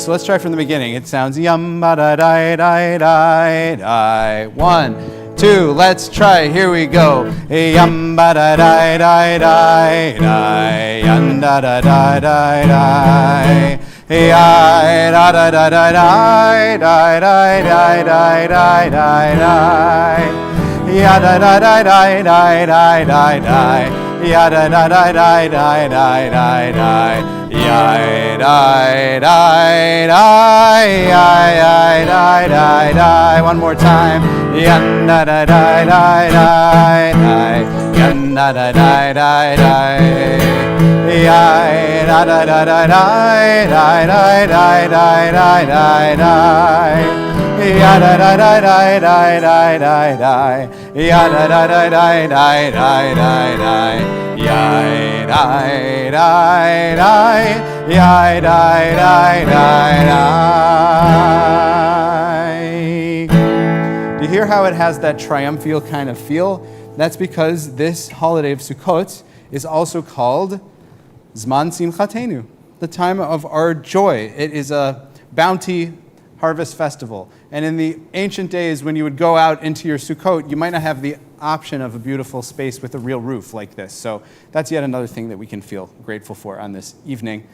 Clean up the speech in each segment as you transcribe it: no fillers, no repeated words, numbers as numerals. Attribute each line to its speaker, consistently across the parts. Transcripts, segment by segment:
Speaker 1: So let's try from the beginning. It sounds yum ba da da da da da. 1, 2, let's try. Here we go. Yum ba da da da da da. Yum da da da da da. Ya da da da da da da da da da da da. Ya da da da da da da da da. Ya da da da da da da da da. Ya da da da ya da da da. One more time. Ya da da da da da da. Ya da da da da da. Ya da da da da da da da da da da da. Ya da da da da da da da da. Ya da da da da da da da da. Ya da da da. Ya da da da da. Do you hear how it has that triumphal kind of feel? That's because this holiday of Sukkot is also called Zman Simchatenu, the time of our joy. It is a bounty harvest festival. And in the ancient days, when you would go out into your Sukkot, you might not have the option of a beautiful space with a real roof like this. So that's yet another thing that we can feel grateful for on this evening.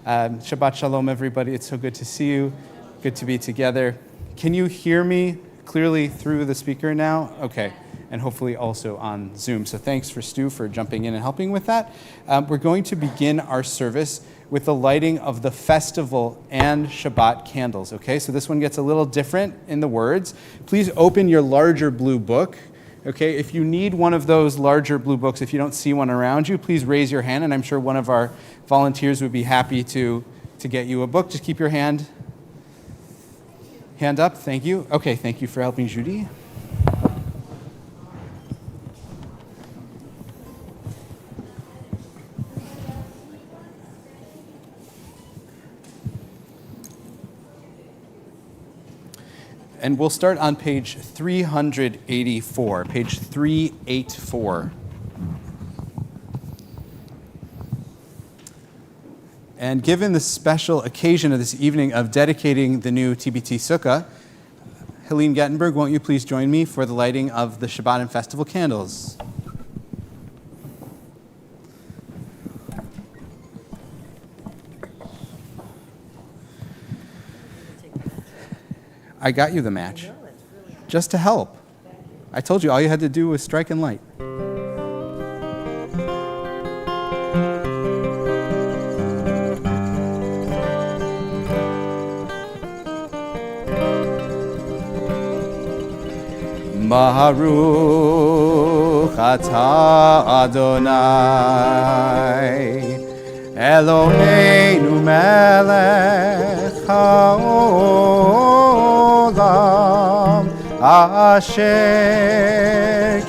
Speaker 1: Shabbat Shalom, everybody. It's so good to see you. Good to be together. Can you hear me clearly through the speaker now? Okay. And hopefully also on Zoom. So thanks for Stu for jumping in and helping with that. We're going to begin our service with the lighting of the festival and Shabbat candles, okay? So this one gets a little different in the words. Please open your larger blue book, okay? If you need one of those larger blue books, if you don't see one around you, please raise your hand, and I'm sure one of our volunteers would be happy to get you a book. Just keep your hand up, thank you. Okay, thank you for helping Judy. And we'll start on page 384, page 384. And given the special occasion of this evening of dedicating the new TBT Sukkah, Helene Gettenberg, won't you please join me for the lighting of the Shabbat and festival candles? I got you the match, just to help. I told you all you had to do was strike and light. Baruch atah Adonai Eloheinu melech haolam asher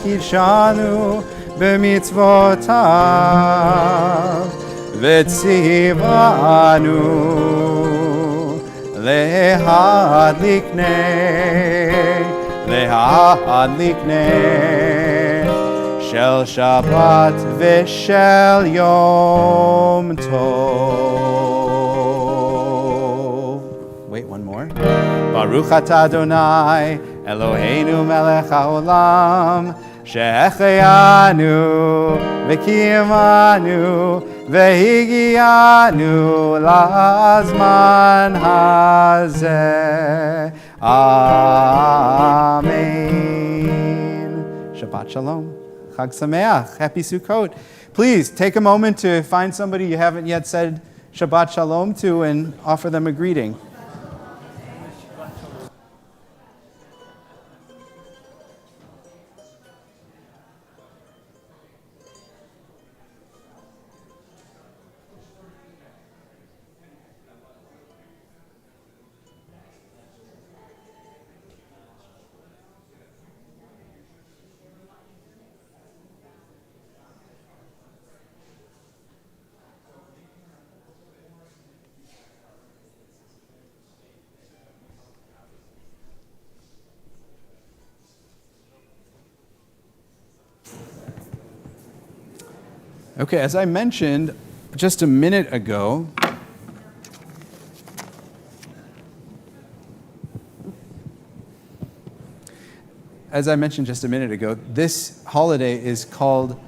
Speaker 1: kidshanu b'mitzvotav v'tzivanu lehadlik shel Shabbat v'shel Yom Tov. Wait, one more. Baruch atah Adonai Eloheinu melech haolam she'echeyanu v'kiyamanu v'higianu lazman hazeh. Amen. Shabbat Shalom. Chag Sameach. Happy Sukkot. Please take a moment to find somebody you haven't yet said Shabbat Shalom to and offer them a greeting. Okay, as I mentioned just a minute ago, as I mentioned just a minute ago, this holiday is called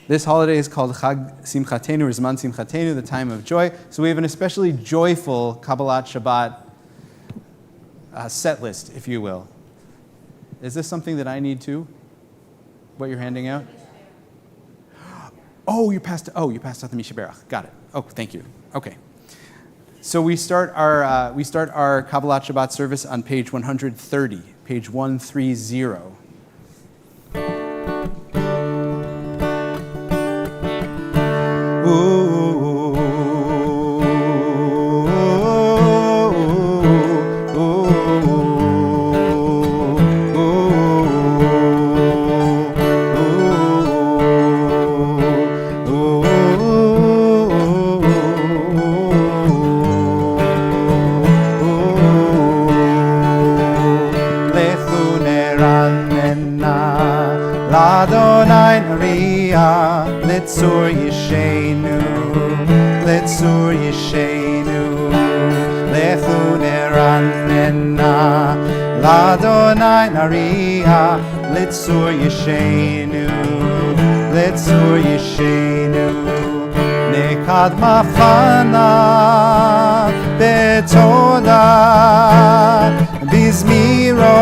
Speaker 1: Chag Simchatenu, or Zman Simchatenu, the time of joy. So we have an especially joyful Kabbalat Shabbat set list, if you will. Is this something that I need too? What you're handing out? Oh, you passed out the Mishaberach. Got it. Oh, thank you. Okay. So we start our Kabbalat Shabbat service on page 130, page 130. Litzur Yishenu, Lechu Neranena, Ladonai Nariya, Litzur Yishenu, Nekad Mafana, Betoda, Bizmiro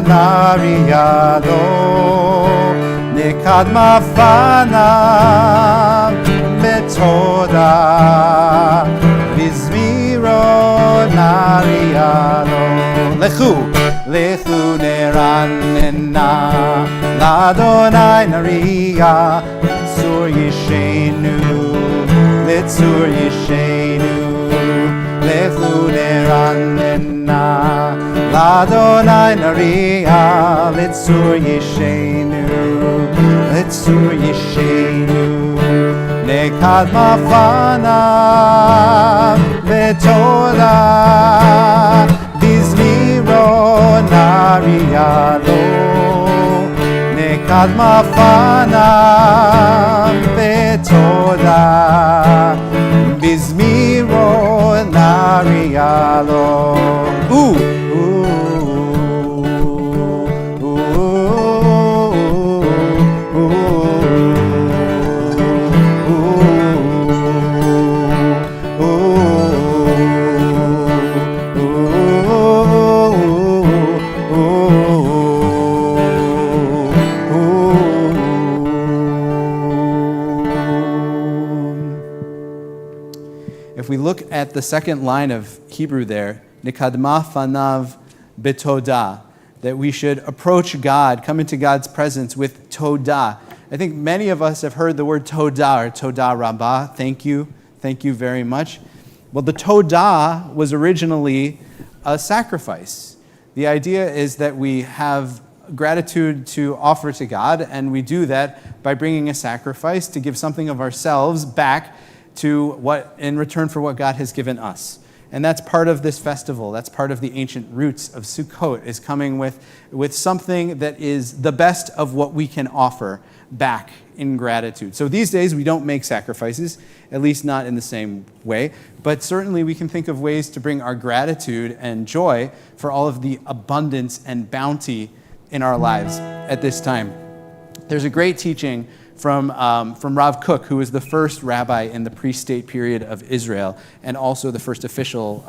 Speaker 1: Nariyado, Nekad Mafana, Betoda, Bizmiro Nariyado. Lechu Neranena, Ladonai Nariya, Litzur Yishenu, Lechu Neranena, Ladonai Nariya, Litzur Yishenu, Nekad Mafana, Betoda, Bizmiro Nariyado, Nekad Mafana, Betoda, Bizmiro Nariyado. If we look at the second line of Hebrew there, Nikadma Fanav Betoda, that we should approach God, come into God's presence with Todah. I think many of us have heard the word Todah or Todah Rabbah. Thank you very much. Well, the Todah was originally a sacrifice. The idea is that we have gratitude to offer to God, and we do that by bringing a sacrifice to give something of ourselves back to what in return for what God has given us. And that's part of this festival. That's part of the ancient roots of Sukkot, is coming with something that is the best of what we can offer back in gratitude. So these days we don't make sacrifices, at least not in the same way, but certainly we can think of ways to bring our gratitude and joy for all of the abundance and bounty in our lives at this time. There's a great teaching from Rav Kook, who was the first rabbi in the pre-state period of Israel, and also the first official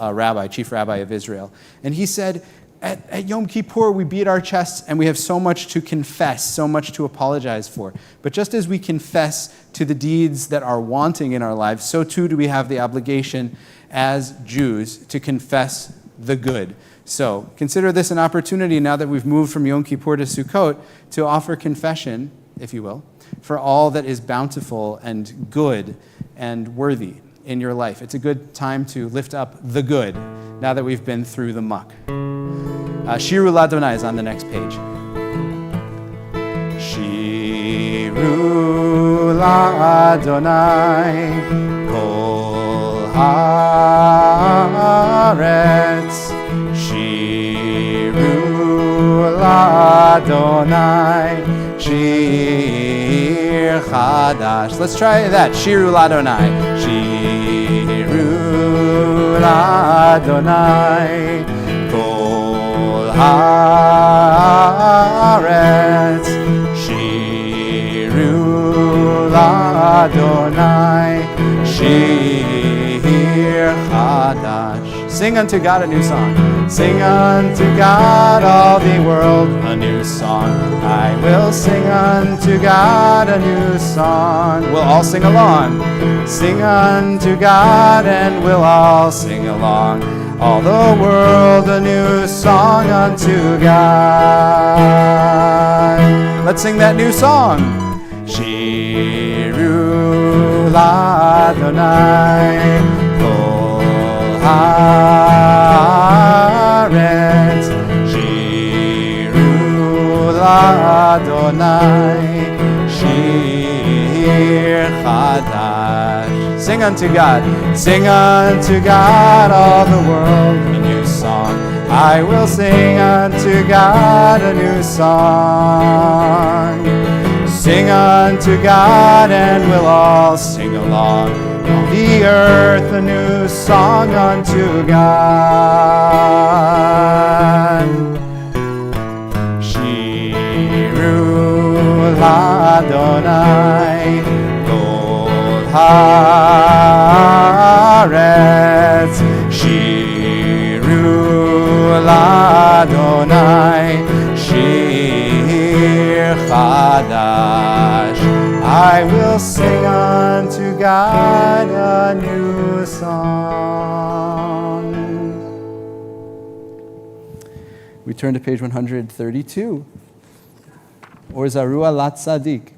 Speaker 1: chief rabbi of Israel. And he said, at Yom Kippur, we beat our chests and we have so much to confess, so much to apologize for. But just as we confess to the deeds that are wanting in our lives, so too do we have the obligation as Jews to confess the good. So consider this an opportunity, now that we've moved from Yom Kippur to Sukkot, to offer confession, if you will, for all that is bountiful and good and worthy in your life. It's a good time to lift up the good, now that we've been through the muck. Shiru Ladonai is on the next page. Shiru Ladonai Kol Haaretz. Shiru Ladonai Shir Chadash. Let's try that. Shiru Ladonai. Shiru l'Adonai kol haaretz shiru l'Adonai shir chadash. Sing unto God a new song. Sing unto God, all the world, a new song. I will sing unto God a new song. We'll all sing along. Sing unto God and we'll all sing along. All the world a new song unto God. Let's sing that new song. Shiru l'Adonai kol haaretz shiru l'Adonai shir chadash. Sing unto God, sing unto God, all the world a new song. I will sing unto God a new song. Sing unto God and we'll all sing along. All the earth a new song unto God. Shiru l'Adonai kol haaretz shiru l'Adonai shir chadash. I will sing unto God a new song. We turn to page 132. Or Zarua Lat Tzadik.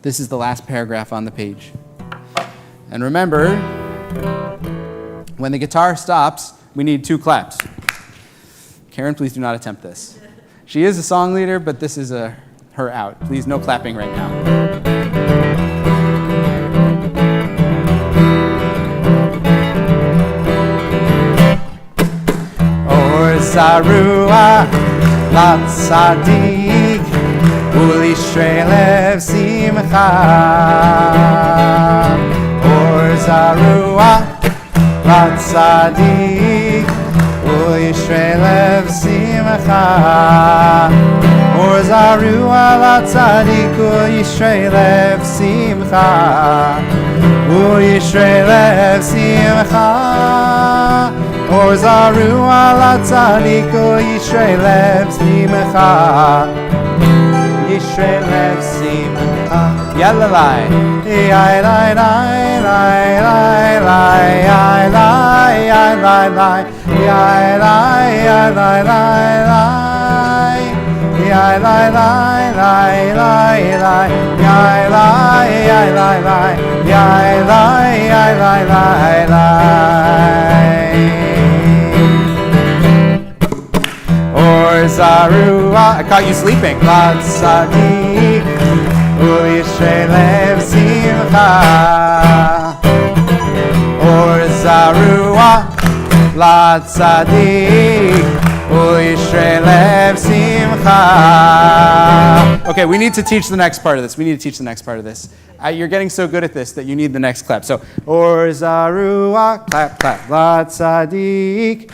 Speaker 1: This is the last paragraph on the page. And remember, when the guitar stops, we need 2 claps. Karen, please do not attempt this. She is a song leader, but this is her out. Please, no clapping right now. Or Zarua Lat Tzadik Ulishrei lev simcha. Or Zarua Lat Tzadik Ulishrei lev simcha. Or Zarua Lat Tzadik Ulishrei lev simcha. Ulishrei lev simcha. Or Zarua Lat Tzadik Ulishrei lev simcha. Yishrei lev simcha. Yalla lai. Yai lai lai lai lai lai yai lai yai lai lai yai lai yai lai lai lai yai lai lai lai lai lai yai lai yai lai lai yai lai yai lai lai lai. Or Zarua, I caught you sleeping. Lat Tzadik Ulishrei lev simcha. Or Zarua Lat Tzadik Ulishrei lev simcha. Okay, we need to teach the next part of this. You're getting so good at this that you need the next clap. So, Or Zarua, clap, clap. Lat Tzadik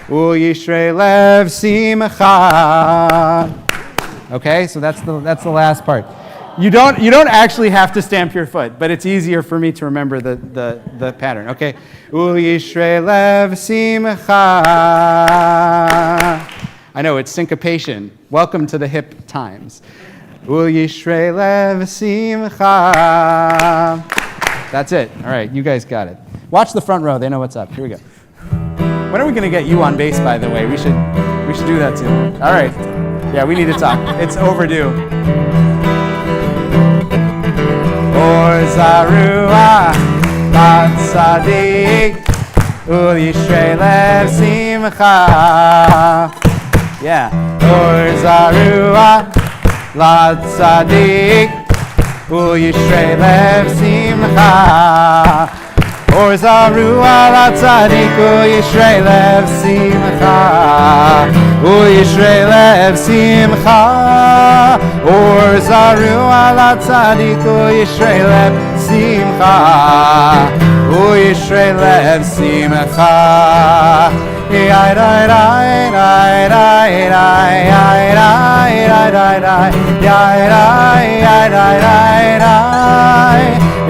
Speaker 1: Yishrei lev simcha. Okay, so that's the last part. You don't actually have to stamp your foot, but it's easier for me to remember the pattern. Okay, Yishrei lev simcha. I know it's syncopation. Welcome to the hip times. Yishrei lev simcha. That's it. All right, you guys got it. Watch the front row. They know what's up. Here we go. When are we going to get you on bass, by the way? We should do that too. All right. Yeah, we need to talk. It's overdue. Or Zarua Lat Tzadik Ulishrei lev simcha. Yeah. Or Zarua Lat Tzadik Yishrei lev simcha. Or Zarua Lat Tzadik Yishrei lev simcha. Yishrei lev simcha. Or Uzaru ala tzadik Uyishrei lev simcha Uyishrei lev simcha Yai dai dai dai dai dai yai dai dai dai dai yai dai dai dai dai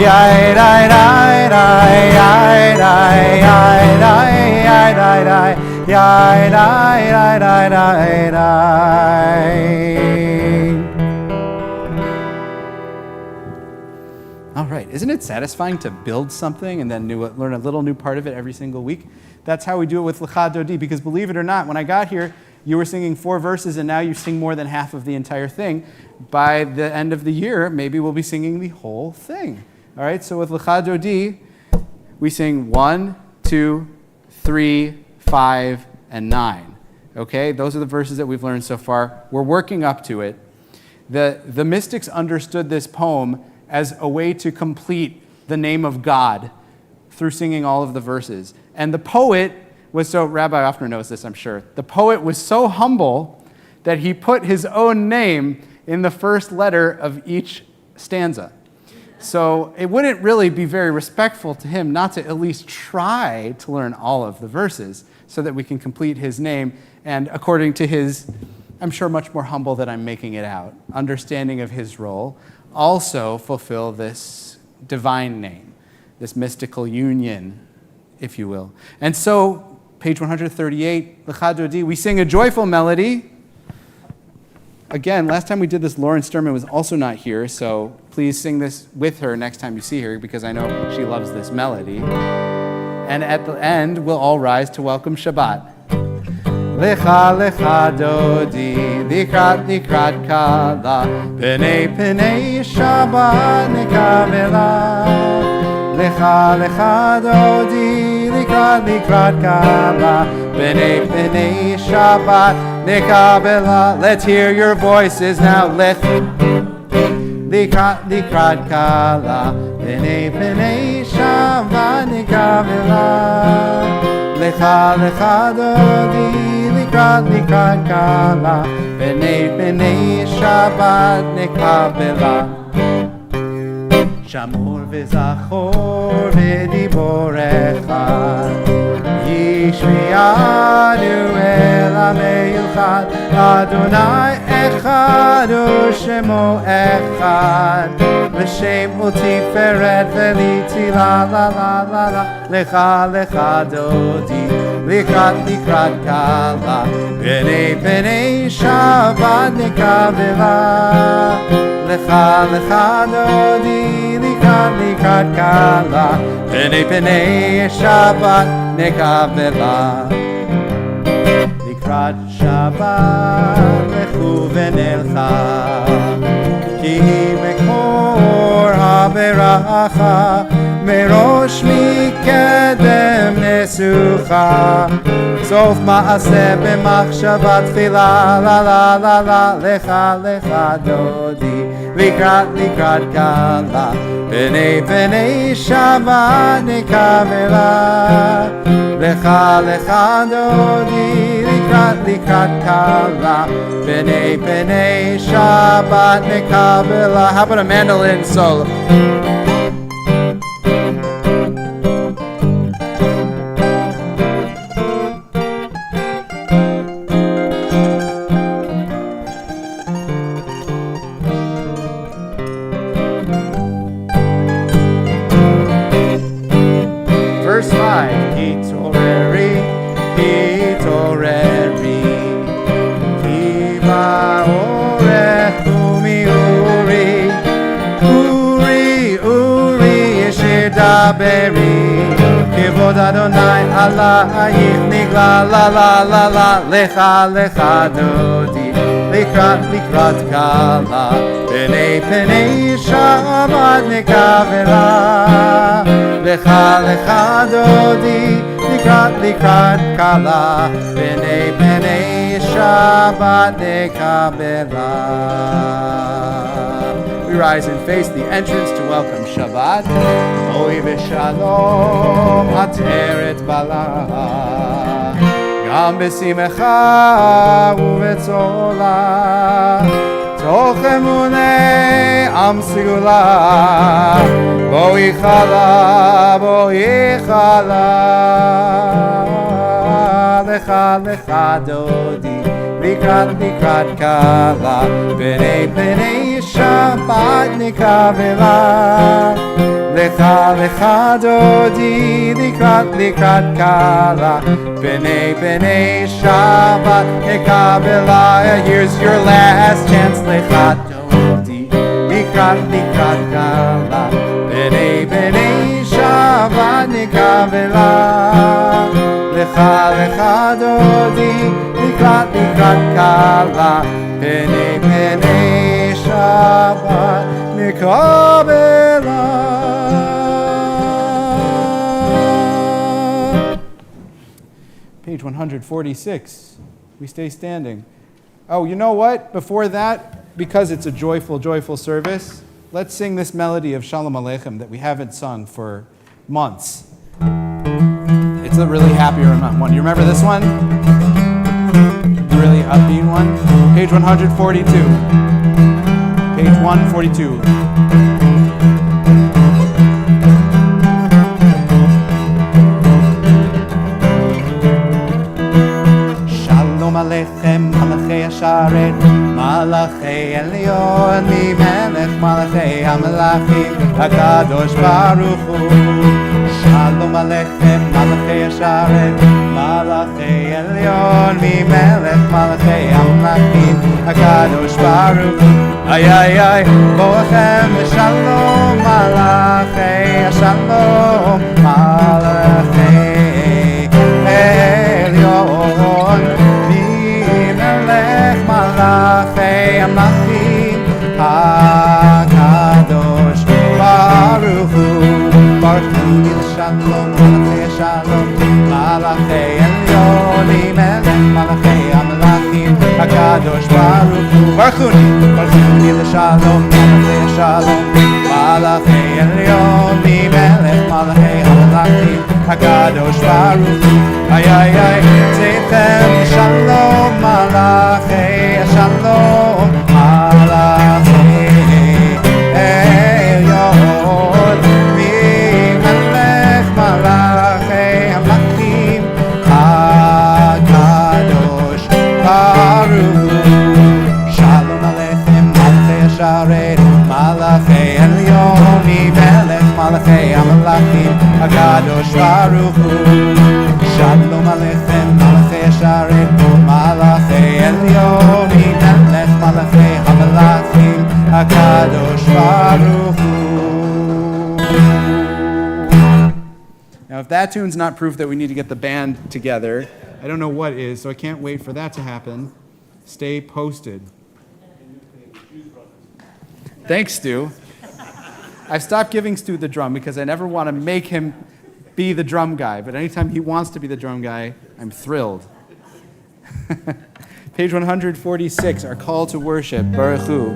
Speaker 1: yai dai dai dai yai dai yai dai yai dai dai yai dai dai dai dai dai. All right, isn't it satisfying to build something and then learn a little new part of it every single week? That's how we do it with Lecha Dodi, because believe it or not, when I got here, you were singing 4 verses and now you sing more than half of the entire thing. By the end of the year, maybe we'll be singing the whole thing. All right, so with Lecha Dodi, we sing 1, 2, 3, 5, and 9. Okay, those are the verses that we've learned so far. We're working up to it. The mystics understood this poem as a way to complete the name of God through singing all of the verses. And the poet was so, Rabbi Offner knows this, I'm sure. The poet was so humble that he put his own name in the first letter of each stanza. So it wouldn't really be very respectful to him not to at least try to learn all of the verses so that we can complete his name and, according to his, I'm sure much more humble than I'm making it out, understanding of his role, also fulfill this divine name, this mystical union, if you will. And so, page 138, Lecha Dodi, we sing a joyful melody. Again, last time we did this, Lauren Sturman was also not here, so please sing this with her next time you see her, because I know she loves this melody. And at the end, we'll all rise to welcome Shabbat. Lecha lecha dodi, likrat likrat kala, penei penei Shabbat nekavela. Lecha lecha dodi, likrat likrat kala, penei penei Shabbat nekavela. Let's hear your voices now. Likrat likrat kala, penei penei Shabbat nekavela. Lecha lecha dodi, likrat likrat kala, penei penei Shabbat nekavela. Shamor v'zachor v'diborecha, yishmi'anu el ha'meyuchad, Adonai echad u'shemo echad, l'shem u'tiferet v'litila la la la la, lecha lecha dodi, likrat likrat kala, penei penei Shabbat nekavela. Lecha lecha dodi, likrat likrat kala, penei penei Shabbat nekavela. Likrat Shabbat lechu v'nelcha, ki hi mekor haberacha, merosh mikedem nesucha, sof ma'aseh b'machshavat tfila, la la la la, lecha lecha dodi, likrat likrat kala, penei penei Shabbat nekavela. Lecha lecha dodi, likrat likrat kala, penei penei Shabbat nekavela. How about a mandolin solo? Verse 5, Hitoreri, Hitoreri, Kiva orech umiuri, Uri, Uri, Yeshir daberi, Kivod Adonai alayich nigla, la la la la, lecha lecha dodi, likrat likrat kala, penei penei Shabbat nekavela. Lecha lecha dodi, likrat likrat kala, penei penei Shabbat nekavela. We rise and face the entrance to welcome Shabbat. Oi v'shalom ateret bala, gam b'simecha u'vetzola. תוך אמוני עם סגולה, בואי חלה, לך דודי, לקראת קלה, פני שבת נקבלה. לך דודי, לקראת קלה, פני שבת נקבלה. Here's your last chance, לך דודי, לקראת קלה, פני שבת נקבלה. לך דודי, לקראת קלה, פני שבת נקבלה. Page 146. We stay standing. Oh, you know what? Before that, because it's a joyful service, let's sing this melody of Shalom Aleichem that we haven't sung for months. It's a really happy one. You remember this one? The really upbeat one? Page 142. Page 142. Shalom Aleichem, Malachei Asharet, Malachei Elyon, Melech Malachei HaMelachim, HaKadosh Baruch Hu. Shalom Aleichem, Malachei Asharet, Malachei Elyon, Melech Malachei HaMelachim, HaKadosh Baruch Hu. Ay, ay, ay, Boachem Shalom, Malachei Shalom, Malachei Elyon, Melech Malachei HaMelachim, HaKadosh Baruch Hu. Baruch Shalom, Malachei Shalom, Malachei Elyon, Melech Malachei HaMelachim, HaKadosh Baruch Hu. Baruchuni Shalom, Malachei Shalom, Malachei Elyon, Melech Malachei HaMelachim, HaKadosh Baruch Hu. Ay, ay, ay, Tzeitem Shalom, Malachei Shalom, Malachei Elyon, Melech Malachei HaMelachim, HaKadosh Baruch Hu. Shalom Aleichem, Malachei Asharet, Malachei Elyon, Melech Malachei HaMelachim, HaKadosh Baruch Hu. Shalom Aleichem, Malachei Asharet, Malachei Elyon, Melech Malachei HaMelachim, HaKadosh Baruch Hu. Now, if that tune's not proof that we need to get the band together, I don't know what is, so I can't wait for that to happen. Stay posted. Thanks, Stu. I've stopped giving Stu the drum because I never want to make him be the drum guy, but anytime he wants to be the drum guy, I'm thrilled. Page 146, our call to worship, Baruch Hu.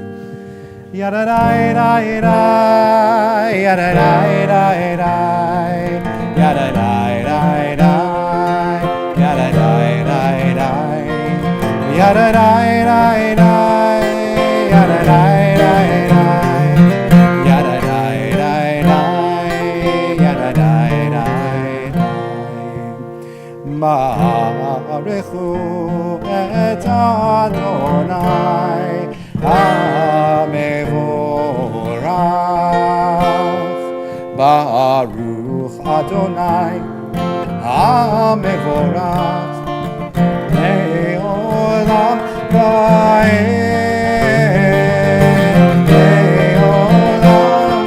Speaker 1: Yadadai-dai-dai, yadadai-dai-dai, yadadai-dai-dai, yadadai-dai-dai, yadadai-dai-dai, yadadai-dai-dai, Baruchu et Adonai HaMevorach. Baruch Adonai HaMevorach Le'olam va'ed, Le'olam va'ed.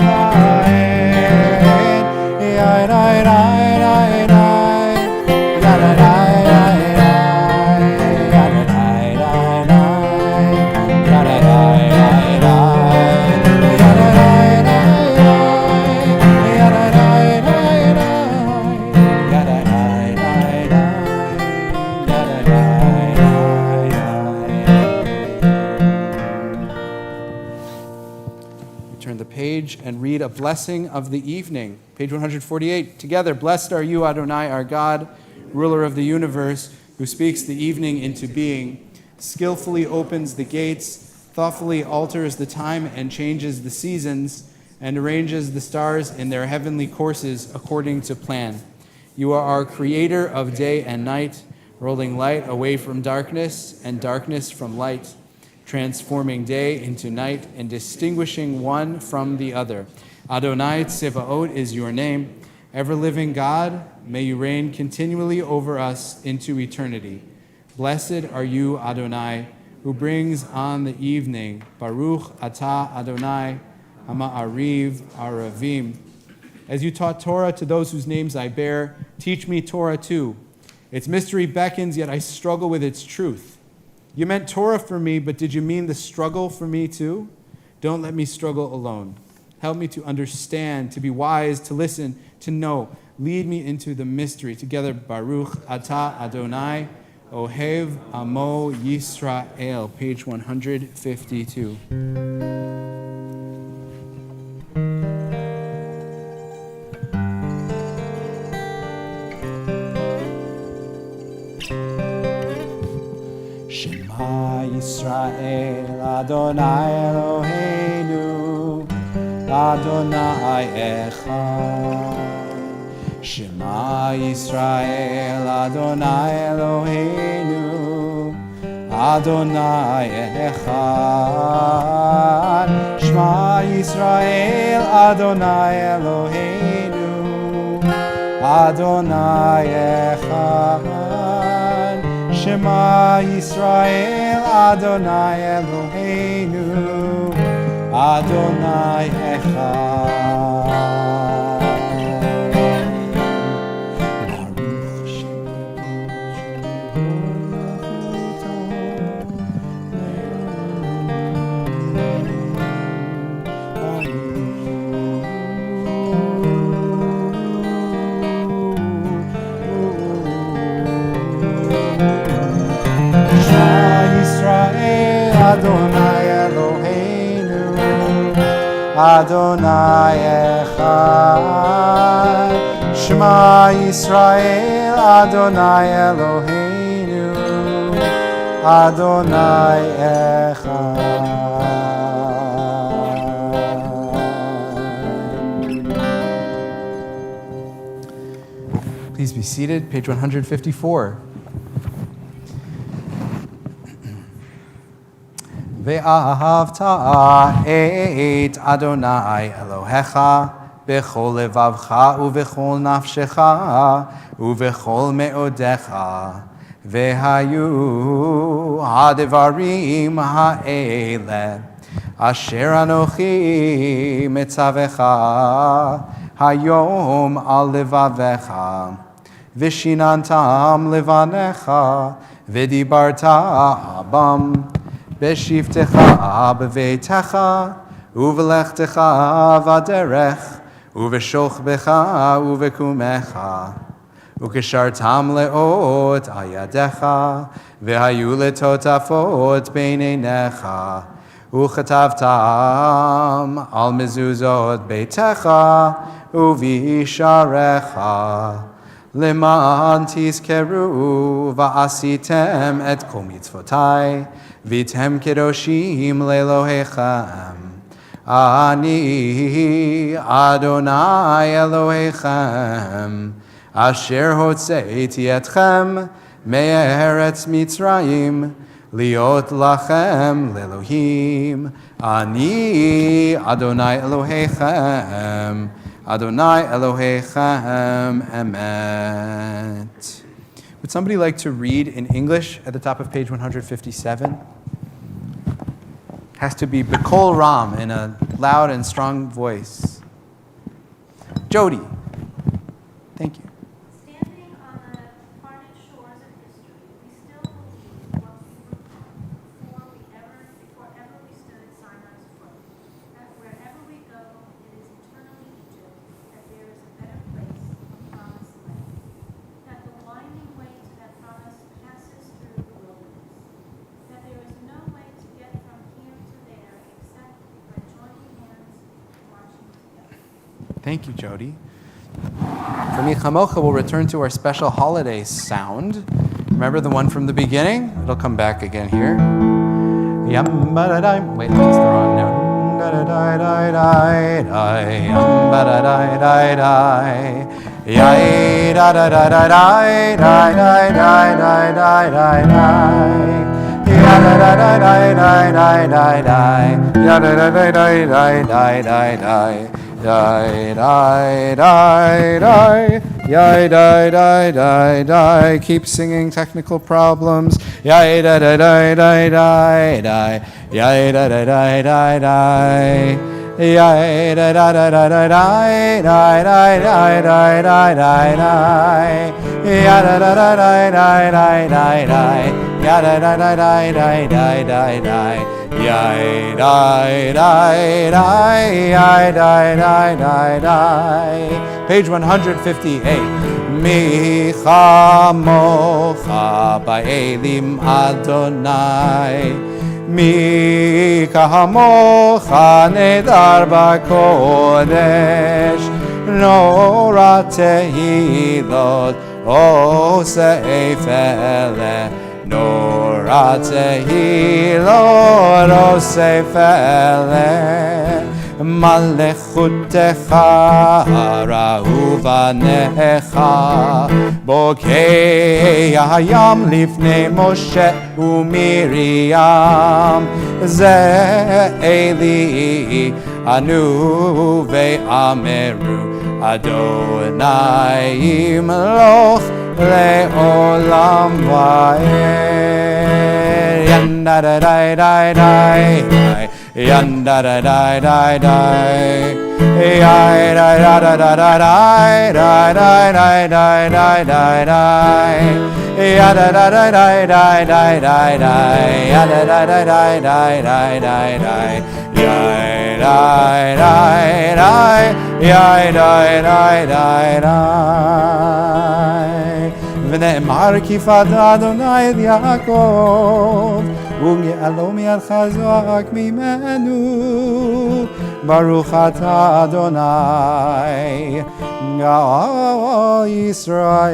Speaker 1: And read a blessing of the evening. Page 148. Together, blessed are you, Adonai, our God, ruler of the universe, who speaks the evening into being, skillfully opens the gates thoughtfully alters the time and changes the seasons, and arranges the stars in their heavenly courses according to plan. You are our creator of day and night, rolling light away from darkness and darkness from light, transforming day into night and distinguishing one from the other. Adonai Tsevaot is your name. Ever-living God, may you reign continually over us into eternity. Blessed are you, Adonai, who brings on the evening. Baruch atah Adonai, Ha'ma'ariv Aravim. As you taught Torah to those whose names I bear, teach me Torah too. Its mystery beckons, yet I struggle with its truth. You meant Torah for me, but did you mean the struggle for me too? Don't let me struggle alone. Help me to understand, to be wise, to listen, to know. Lead me into the mystery. Together, Baruch atah Adonai, Ohev Amo Yisrael, page 152. Shema Yisrael, Adonai Eloheinu, Adonai Echad. Shema Yisrael, Adonai Eloheinu, Adonai Echad. Shema Yisrael, Adonai Eloheinu, Adonai Echad. Shema Yisrael, Adonai Eloheinu, Adonai Echad. Adonai Eloheinu, Adonai Echad. Shema Yisrael, Adonai Eloheinu, Adonai Echad. Please be seated, page 154. Ve'ahavta et Adonai Elohecha bechol levavcha uvechol nafshecha uvechol me'odecha ve'hayu hadevarim ha'ele asher anochi metzavecha hayom al levavecha v'shinantam levanecha v'dibarta abam Beshivtecha beveitecha, uvelechtecha vaderech, uveshochbecha uvekumecha, ukeshartam leot ayadecha, vehayu letotafot beineinecha, uchatavtam al mezuzot beitecha, uvisharecha. Leman tizkeru va'asitem et kol mitzvotai, Vitem kedoshim lelohechem. Ani Adonai Elohechem. Asher hotzeiti etchem me'eretz Mitzrayim. Liot lachem lelohim. Ani Adonai Elohechem. Adonai Elohechem emet. Would somebody like to read in English at the top of page 157? Has to be B'kol Ram, in a loud and strong voice. Jody. Thank you.
Speaker 2: Standing on the parted shores of history, we still believe what we were taught before ever we stood at Sinai's foot. That wherever we go, it is eternally Egypt, that there is a better place, a promised land. That the winding way to that promise passes through the wilderness. That there is no way to get from here to there except by joining hands and marching together.
Speaker 1: Thank you, Jody. For Nichamocha, we'll return to our special holiday sound. Remember the one from the beginning? It'll come back again here. Yum ba da da. Wait, that's the wrong note. Da da da da da da. Yum ba da da da da. Yay da da da da da da da da da da da da. Ya da da da da da da da da. Ya da da da da da da da da. Die, die, die, die, yai, die, die, die, die. Keep singing technical problems. Yai, die, die, die, die, die, die. Yai, die, die, die, die, die. Yai, die, die, die, die, die, die, die, die, die, die, die, die, die. Ya, die, die, die, die, die, die, die. Ya, die, die, die, die, die, die, die, die. Yai, die, die, die, yai, die, die, die, die. Page 158. Micha mocha ba'elim Adonai. Micha mocha nedar ba'kodesh. Nora tehilot osef eleh. Nora tehilot osef eleh. Malechutecha ra'u banecha bokei hayam lifnei Moshe uMiriam ze Eli anu ve'ameru Adonai imloch le'olam va'ed. Yanda da da da da. Yanda da da da da, yai da da da da da da da da da da da da, ya da da da da da da da da, ya da da da da da da da da, yai da da da, yai da da da da. V'ne'emar kifat Adonai Yaakov. U'ge'alo mi'ad chazak mimenu. Baruch atah Adonai Ga'al Yisrael.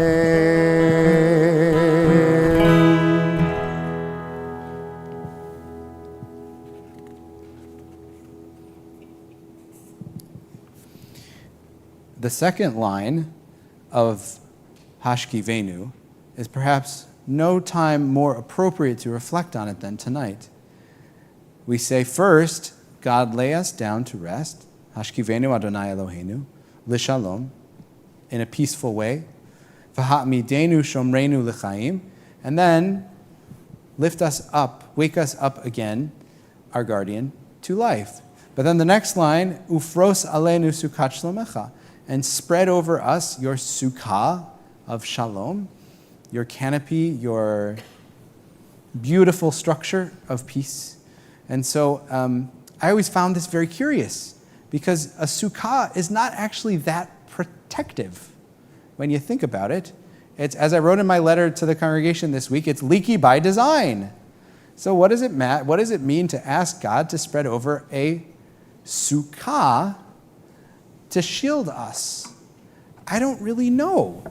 Speaker 1: The second line of Hashkivenu is perhaps no time more appropriate to reflect on it than tonight. We say first, God lay us down to rest, Hashkivenu Adonai Eloheinu, L'shalom, in a peaceful way, V'ha'midenu shomreinu l'chaim, and then lift us up, wake us up again, our guardian, to life. But then the next line, Ufros aleinu sukat shlomecha, and spread over us your sukkah of shalom, your canopy, your beautiful structure of peace. And so I always found this very curious, because a sukkah is not actually that protective. When you think about it, it's, as I wrote in my letter to the congregation this week, it's leaky by design. So what does it mean to ask God to spread over a sukkah to shield us? I don't really know.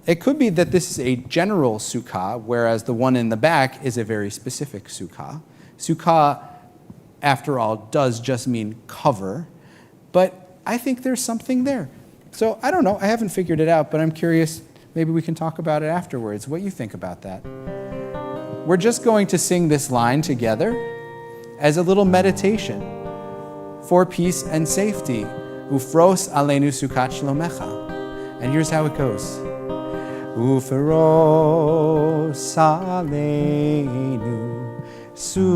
Speaker 1: It could be that this is a general sukkah, whereas the one in the back is a very specific sukkah. Sukkah, after all, does just mean cover, but I think there's something there. So I don't know, I haven't figured it out, but I'm curious, maybe we can talk about it afterwards, what you think about that. We're just going to sing this line together as a little meditation for peace and safety. Ufros aleinu sukat shlomecha. And here's how it goes. Ufros aleinu sukat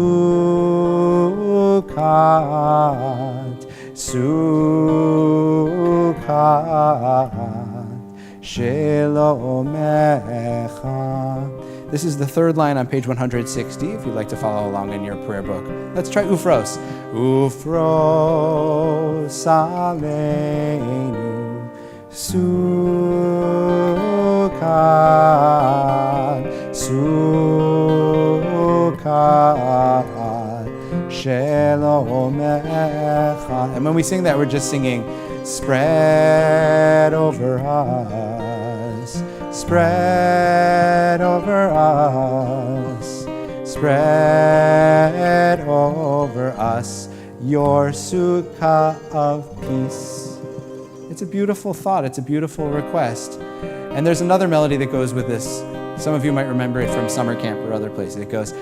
Speaker 1: shlomecha. This is the third line on page 160, if you'd like to follow along in your prayer book. Let's try Ufros. Ufros aleinu sukat shlomecha. And when we sing that, we're just singing, spread over us, spread over us, Spread over us your Sukkah of peace. It's a beautiful thought. It's a beautiful request. And there's another melody that goes with this. Some of you might remember it from summer camp or other places. It goes,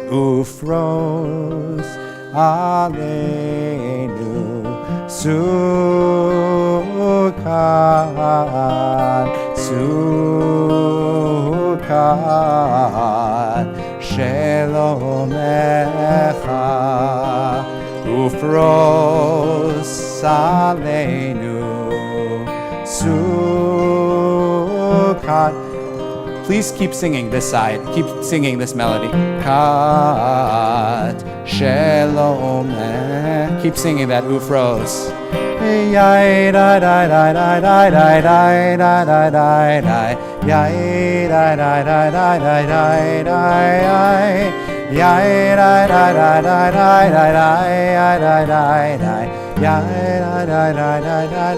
Speaker 1: Ufros Aleinu Sukkot, Sukkot, Shelomecha, Ufros Aleinu Sukkot. Please keep singing this side. Keep singing this melody. Kat Shalom. Keep singing that ufros. Yai da da da da da da da da da da da. Yai da da da da da da da. Yai da da da da da da da da da. Yai da da da da da.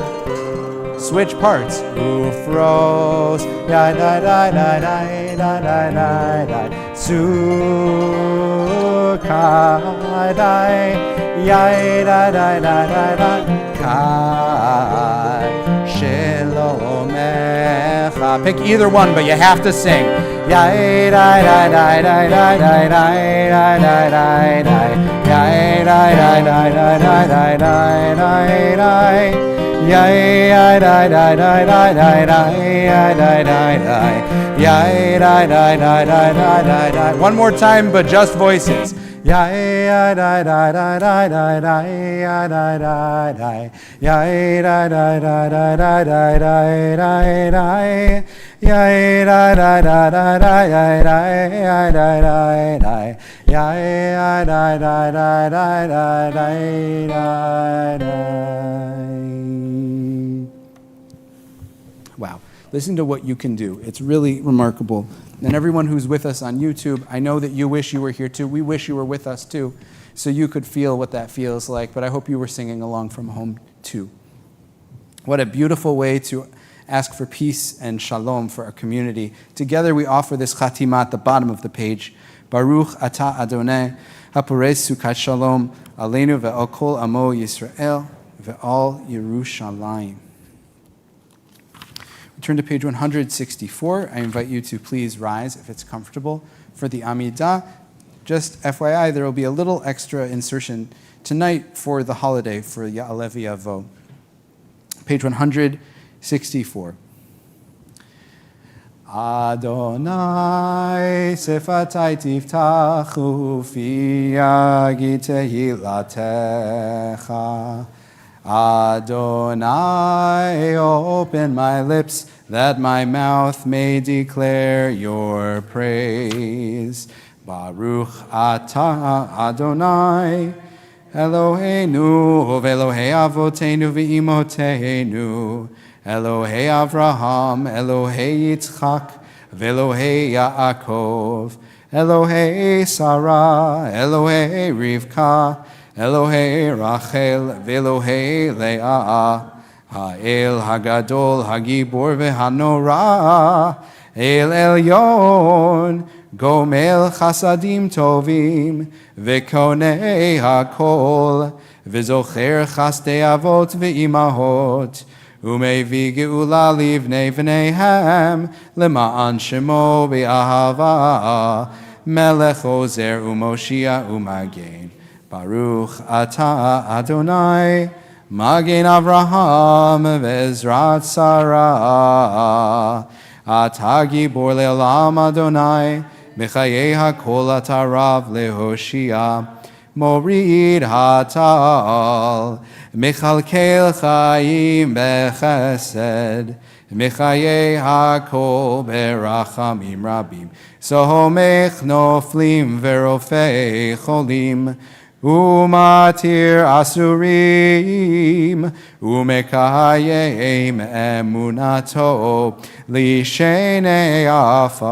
Speaker 1: Switch parts. Ufros. Ya da da da da da da da da. Sukkah da. Ya da da da da da. Kad Shelomecha. Pick either one, but you have to sing. Ya da da da da da da da da da da. Ya da da da da da da da da. Yay da da da da da da da da Yay da da da da da da. One more time, but just voices. Yay da da da da da da da da. Yay da da da da da da da. Yay da da da da da da da. Yay da da da da da. Wow. Listen to what you can do. It's really remarkable. And everyone who's with us on YouTube, I know that you wish you were here too. We wish you were with us too, so you could feel what that feels like. But I hope you were singing along from home too. What a beautiful way to ask for peace and shalom for our community. Together we offer this chatimah at the bottom of the page. Baruch atah Adonai, haporez sukat shalom, aleinu ve'al kol amo Yisrael, ve'al Yerushalayim. Turn to page 164. I invite you to please rise if it's comfortable for the Amidah. Just FYI, there will be a little extra insertion tonight for the holiday for Ya'aleh V'Yavo. Page 164. Adonai sefatai tiftachu fi yagi tehilatecha. Adonai, open my lips, that my mouth may declare your praise. Baruch atah Adonai, Eloheinu, Elohei Avotenu v'Imotenu, Elohei Avraham, Elohei Yitzchak, Velohei Yaakov, Elohei Sarah, Elohei Rivka, Elohei Rachel v'Elohei Leah, Ha'el Hagadol Hagibor v'Hanora, El Elyon, Gomel Chasadim Tovim, V'Konei Hakol, V'Zocher Chastei Avot v'Imahot, Umevi Geula Livnei V'neihem, Lema'an Shemo B'Ahava, Melech Ozer Umoshia Umagen. Baruch atah Adonai, Magen Avraham ve'ezrat Sarah. Atah gibor le'olam Adonai, B'chayei hakol atah rav lehoshia. Morid hatal, Mechalkel chayim bechesed, B'chayei hakol berachamim rabim. Sohomech noflim verofei cholim, Umatir asurim, umekayim emunato, lishene afar.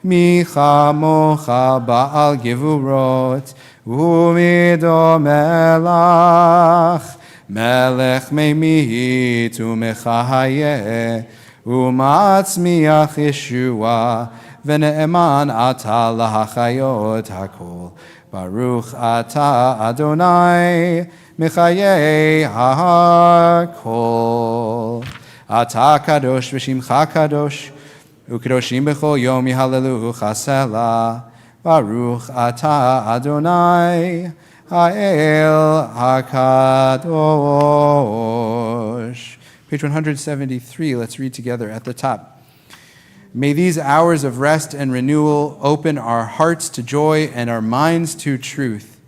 Speaker 1: Micha mocha ba'al gevurot, umido melach, melech memit umechaye, umatzmiach Yeshua, v'ne'eman ata lahachayot hakol. Baruch ata Adonai, Mechaye hakol. Ata kadosh v'shimcha kadosh, u'kadoshim b'chol yom yihalelu chasela. Baruch ata Adonai, ha'el hakadosh. Page 173, let's read together at the top. May these hours of rest and renewal open our hearts to joy and our minds to truth.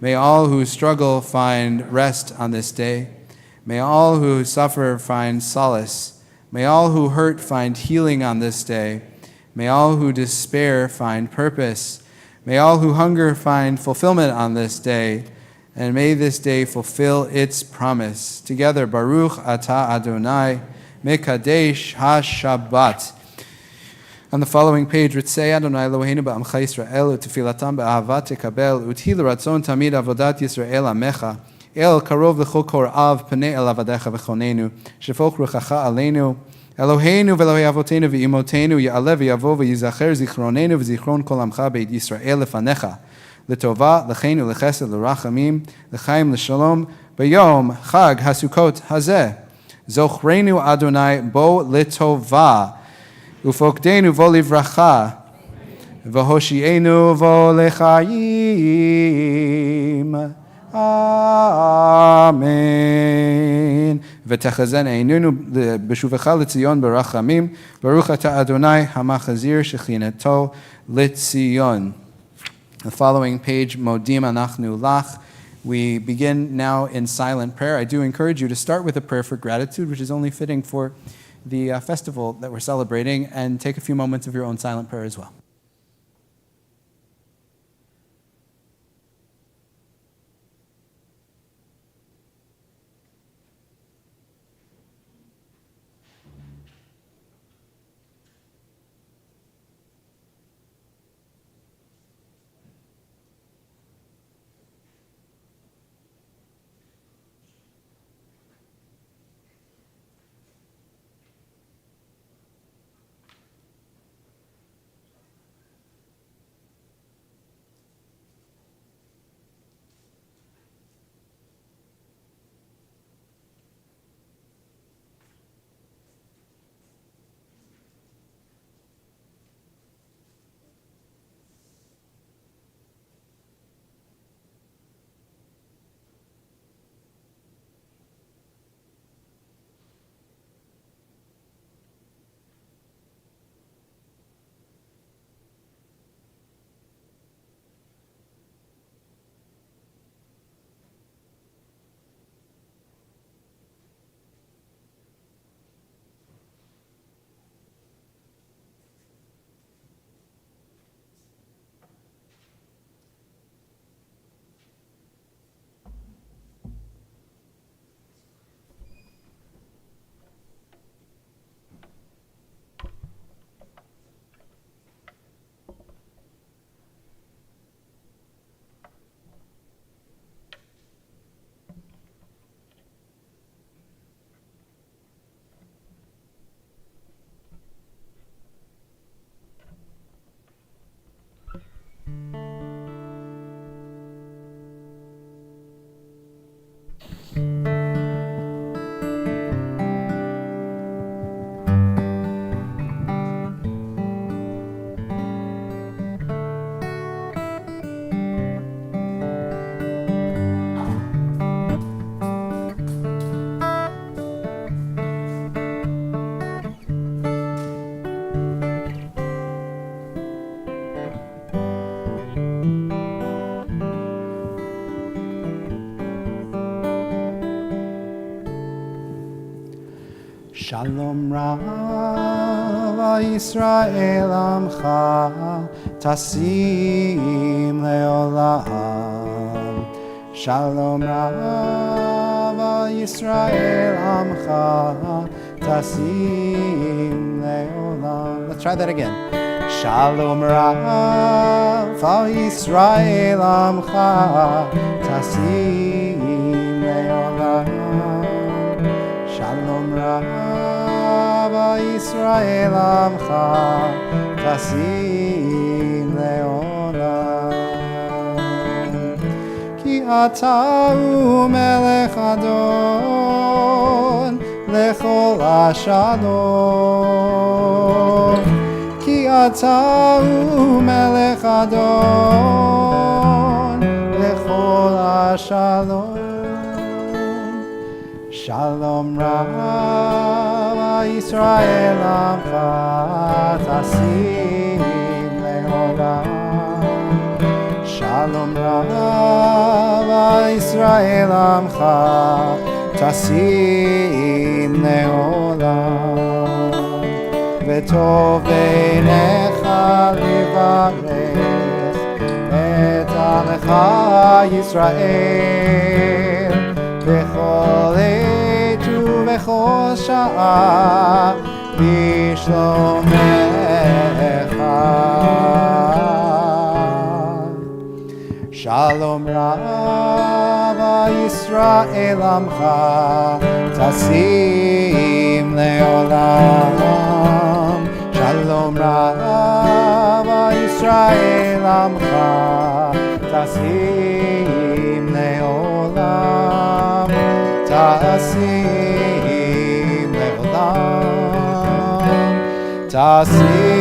Speaker 1: May all who struggle find rest on this day. May all who suffer find solace. May all who hurt find healing on this day. May all who despair find purpose. May all who hunger find fulfillment on this day. And may this day fulfill its promise. Together, Baruch Atah Adonai, Mekadesh HaShabbat. On the following page, Ritzei Adonai Eloheinu ba'amcha Yisrael u'tefilatam ba'ahavat tekabel u'thi l'ratzon tamid avodat Yisrael amecha el karov l'chol kor'av panei el avadecha v'chonenu shefoch ruchacha aleinu Eloheinu v'Elohei avotenu v'imotenu ya'aleh v'yavo v'yizacher zichronenu v'zichron kol amcha beit Yisrael lefanecha l'tova l'chein u'lechesed l'rachamim l'chaim l'shalom b'yom chag hasukot hazeh zochrenu Adonai bo l'tova Ufokdenu vo livracha, v'hoshienu vo lechayim. Amen. V'techazen einunu b'shuvecha l'tzion barachamim. Baruch ata Adonai hamachazir shechinato l'tzion. The following page, Modim anachnu lach. We begin now in silent prayer. I do encourage you to start with a prayer for gratitude, which is only fitting for the festival that we're celebrating, and take a few moments of your own silent prayer as well. Shalom Rav Yisrael Amcha Tasim Leolam Shalom Rav al Yisrael Amcha Tasim Leolam. Let's try that again. Shalom Rav al Yisrael Amcha Tasim Leolam. Shalom Rav al Yisrael Amcha Tasim Leolam. Ki atau melech adon lechol ashalom. Ki atau melech adon lechol ashalom. Shalom Rav Yisrael Amcha Tasim Leolam. Shalom Rav Yisrael Amcha Tasim Leolam. V'tov beinecha livarech et Amecha Yisrael b'chol עת ובכל שעה בשלומך. Shalom Rav Yisrael Amcha Tasim Leolam. Shalom Rav Yisrael Amcha Tasim Leolam. Tasim Leolam. Tasim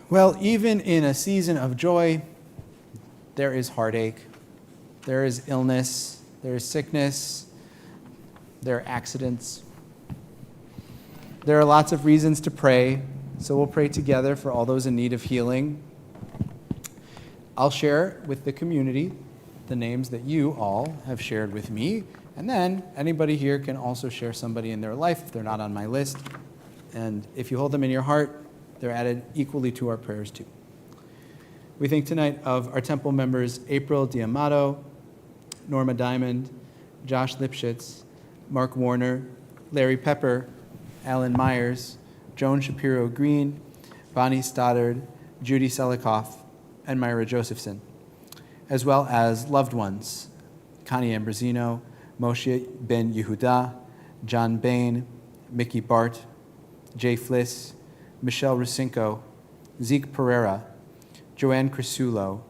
Speaker 1: Well, even in a season of joy, there is heartache, there is illness, there is sickness, there are accidents. There are lots of reasons to pray, so we'll pray together for all those in need of healing. I'll share with the community the names that you all have shared with me, and then anybody here can also share somebody in their life if they're not on my list. And if you hold them in your heart, they're added equally to our prayers too. We think tonight of our temple members April D'Amato, Norma Diamond, Josh Lipschitz, Mark Warner, Larry Pepper, Alan Myers, Joan Shapiro Green, Bonnie Stoddard, Judy Selikoff, and Myra Josephson, as well as loved ones, Connie Ambrosino, Moshe Ben Yehuda, John Bain, Mickey Bart, Jay Fliss, Michelle Rusinko, Zeke Pereira, Joanne Crisulo,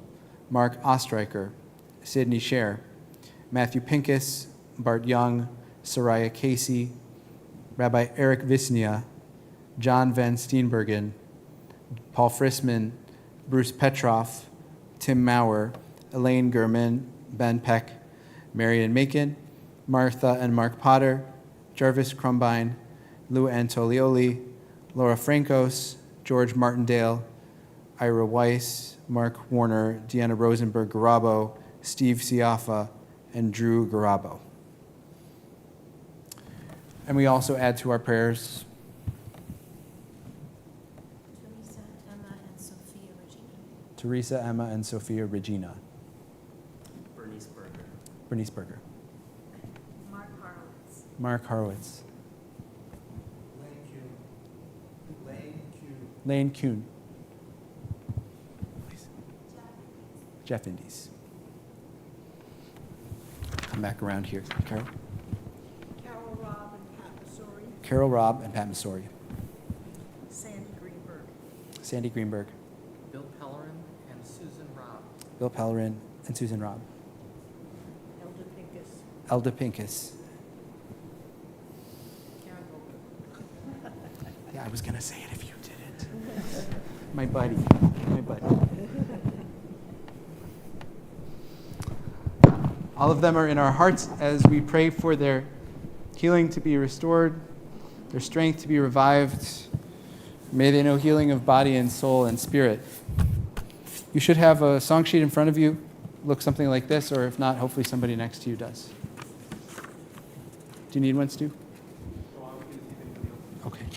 Speaker 1: Mark Ostreicher, Sidney Scher, Matthew Pincus, Bart Young, Soraya Casey, Rabbi Eric Visnia, John Van Steenbergen, Paul Frisman, Bruce Petroff, Tim Maurer, Elaine Gurman, Ben Peck, Marion Macon, Martha and Mark Potter, Jarvis Crumbine, Lou Antolioli, Laura Francos, George Martindale, Ira Weiss, Mark Warner, Deanna Rosenberg-Garabo, Steve Siafa, and Drew Garabo. And we also add to our prayers Teresa, Emma, and Sophia Regina. Bernice Berger. Mark Horowitz. Lane Kuhn. Please. Jeff Indies. Come back around here. Carol?
Speaker 3: Carol, Rob, and Pat Masori.
Speaker 1: Carol, Rob, and Pat Masori.
Speaker 3: Sandy Greenberg.
Speaker 1: Sandy Greenberg.
Speaker 4: Bill Pellerin and Susan Robb.
Speaker 1: Bill Pellerin and Susan Robb.
Speaker 3: Elder Pincus.
Speaker 1: Elda Pincus.
Speaker 3: Karen Holder.
Speaker 1: Yeah, I was going to say it if you didn't. My buddy. All of them are in our hearts as we pray for their healing to be restored, their strength to be revived. May they know healing of body and soul and spirit. You should have a song sheet in front of you. Look something like this, or if not, hopefully somebody next to you does. Do you need one, Stu? Okay.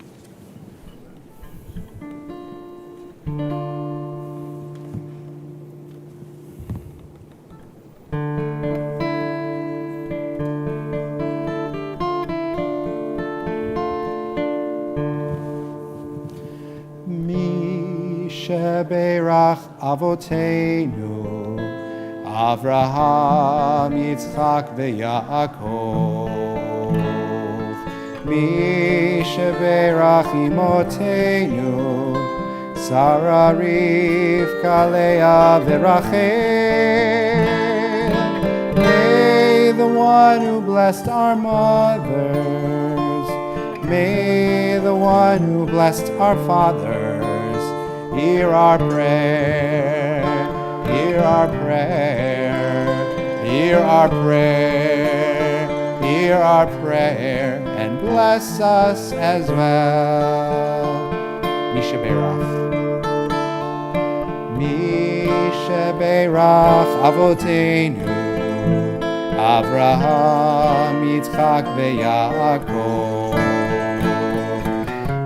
Speaker 1: Sheberach Avoteinu, Avraham, Yitzchak, veYaakov. Mi sheberach Imotenu, Sarah, Rivka, Leah, veRachel. May the one who blessed our mothers, may the one who blessed our fathers, hear our prayer, hear our prayer, hear our prayer, hear our prayer, and bless us as well. Mishaberach. Mishaberach Avoteinu, Avraham, Yitzchak, veYaakov.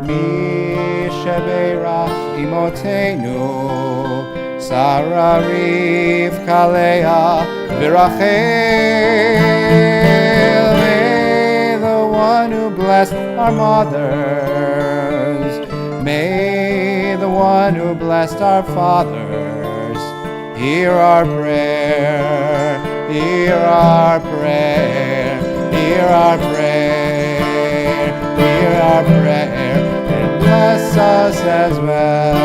Speaker 1: Mishaberach Imotenu, Sarah, Rivka, Leah, veRachel. May the one who blessed our mothers, may the one who blessed our fathers, hear our prayer, hear our prayer, hear our prayer, hear our prayer, and bless us as well.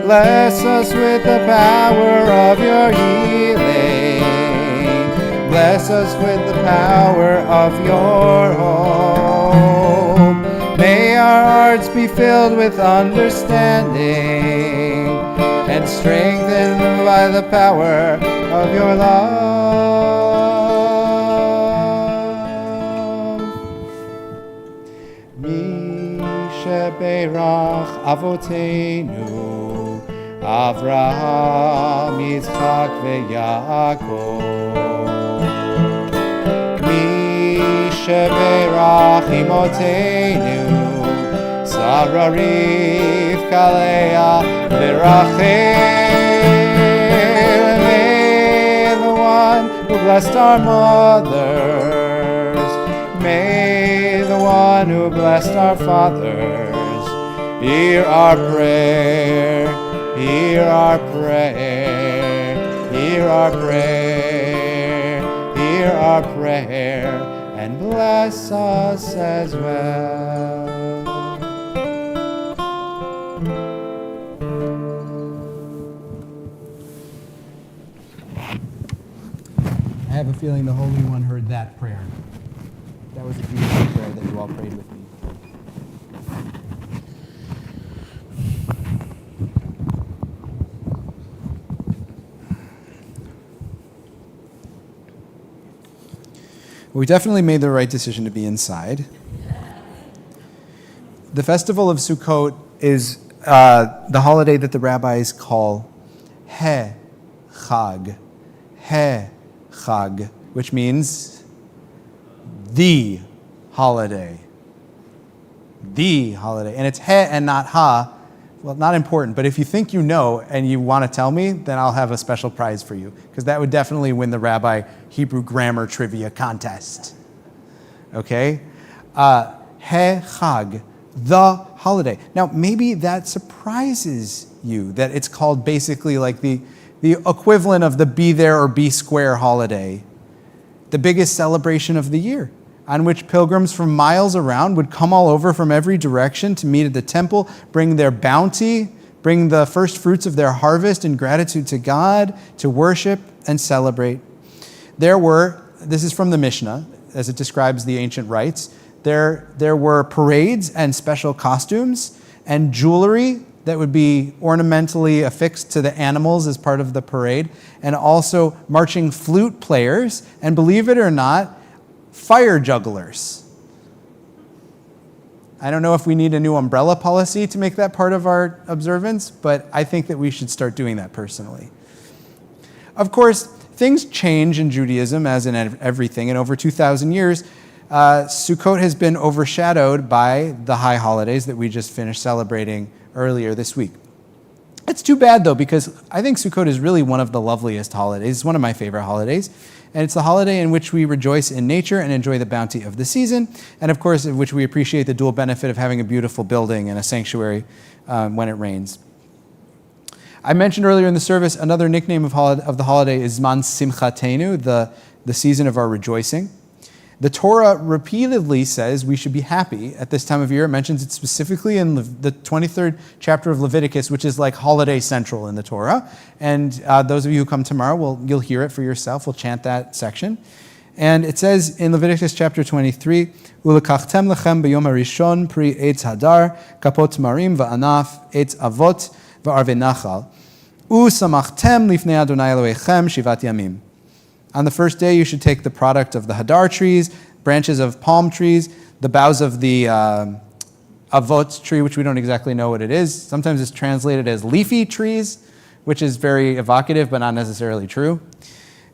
Speaker 1: Bless us with the power of your healing. Bless us with the power of your hope. May our hearts be filled with understanding and strengthened by the power of your love. Mishaberach Avoteinu, Avraham, Yitzchak, veYaakov. Mishaberach Imotenu, Sarah, Rivka, Leah, veRachel. May the one who blessed our mothers, may the one who blessed our fathers, hear our prayer, hear our prayer, hear our prayer, hear our prayer, and bless us as well. I have a feeling the Holy One heard that prayer. That was a beautiful prayer that you all prayed with me. We definitely made the right decision to be inside. The festival of Sukkot is the holiday that the rabbis call Chag, Chag, which means the holiday. The holiday. And it's and not ha. Well, not important, but if you think you know and you want to tell me, then I'll have a special prize for you, because that would definitely win the Rabbi Hebrew Grammar Trivia Contest. Okay? Chag, the holiday. Now, maybe that surprises you, that it's called basically like the equivalent of the be there or be square holiday, the biggest celebration of the year, on which pilgrims from miles around would come all over from every direction to meet at the temple, bring their bounty, bring the first fruits of their harvest in gratitude to God, to worship and celebrate. This is from the Mishnah, as it describes the ancient rites, there were parades and special costumes and jewelry that would be ornamentally affixed to the animals as part of the parade, and also marching flute players, and believe it or not, fire jugglers. I don't know if we need a new umbrella policy to make that part of our observance, but I think that we should start doing that personally. Of course, things change in Judaism, as in everything, and over 2,000 years, Sukkot has been overshadowed by the high holidays that we just finished celebrating earlier this week. It's too bad, though, because I think Sukkot is really one of the loveliest holidays. It's one of my favorite holidays. And it's the holiday in which we rejoice in nature and enjoy the bounty of the season, and of course, in which we appreciate the dual benefit of having a beautiful building and a sanctuary when it rains. I mentioned earlier in the service, another nickname of the holiday is Zman Simchatenu, the season of our rejoicing. The Torah repeatedly says we should be happy at this time of year. It mentions it specifically in the 23rd chapter of Leviticus, which is like holiday central in the Torah. And those of you who come tomorrow, you'll hear it for yourself. We'll chant that section. And it says in Leviticus chapter 23, Ulekachtem lechem b'yom harishon pri eitz hadar, kapot marim va'anaf, eitz avot va'arve nachal. Usamachtem lifnei Adonai Elohechem shivat yamim. On the first day, you should take the product of the hadar trees, branches of palm trees, the boughs of the avot tree, which we don't exactly know what it is. Sometimes it's translated as leafy trees, which is very evocative, but not necessarily true.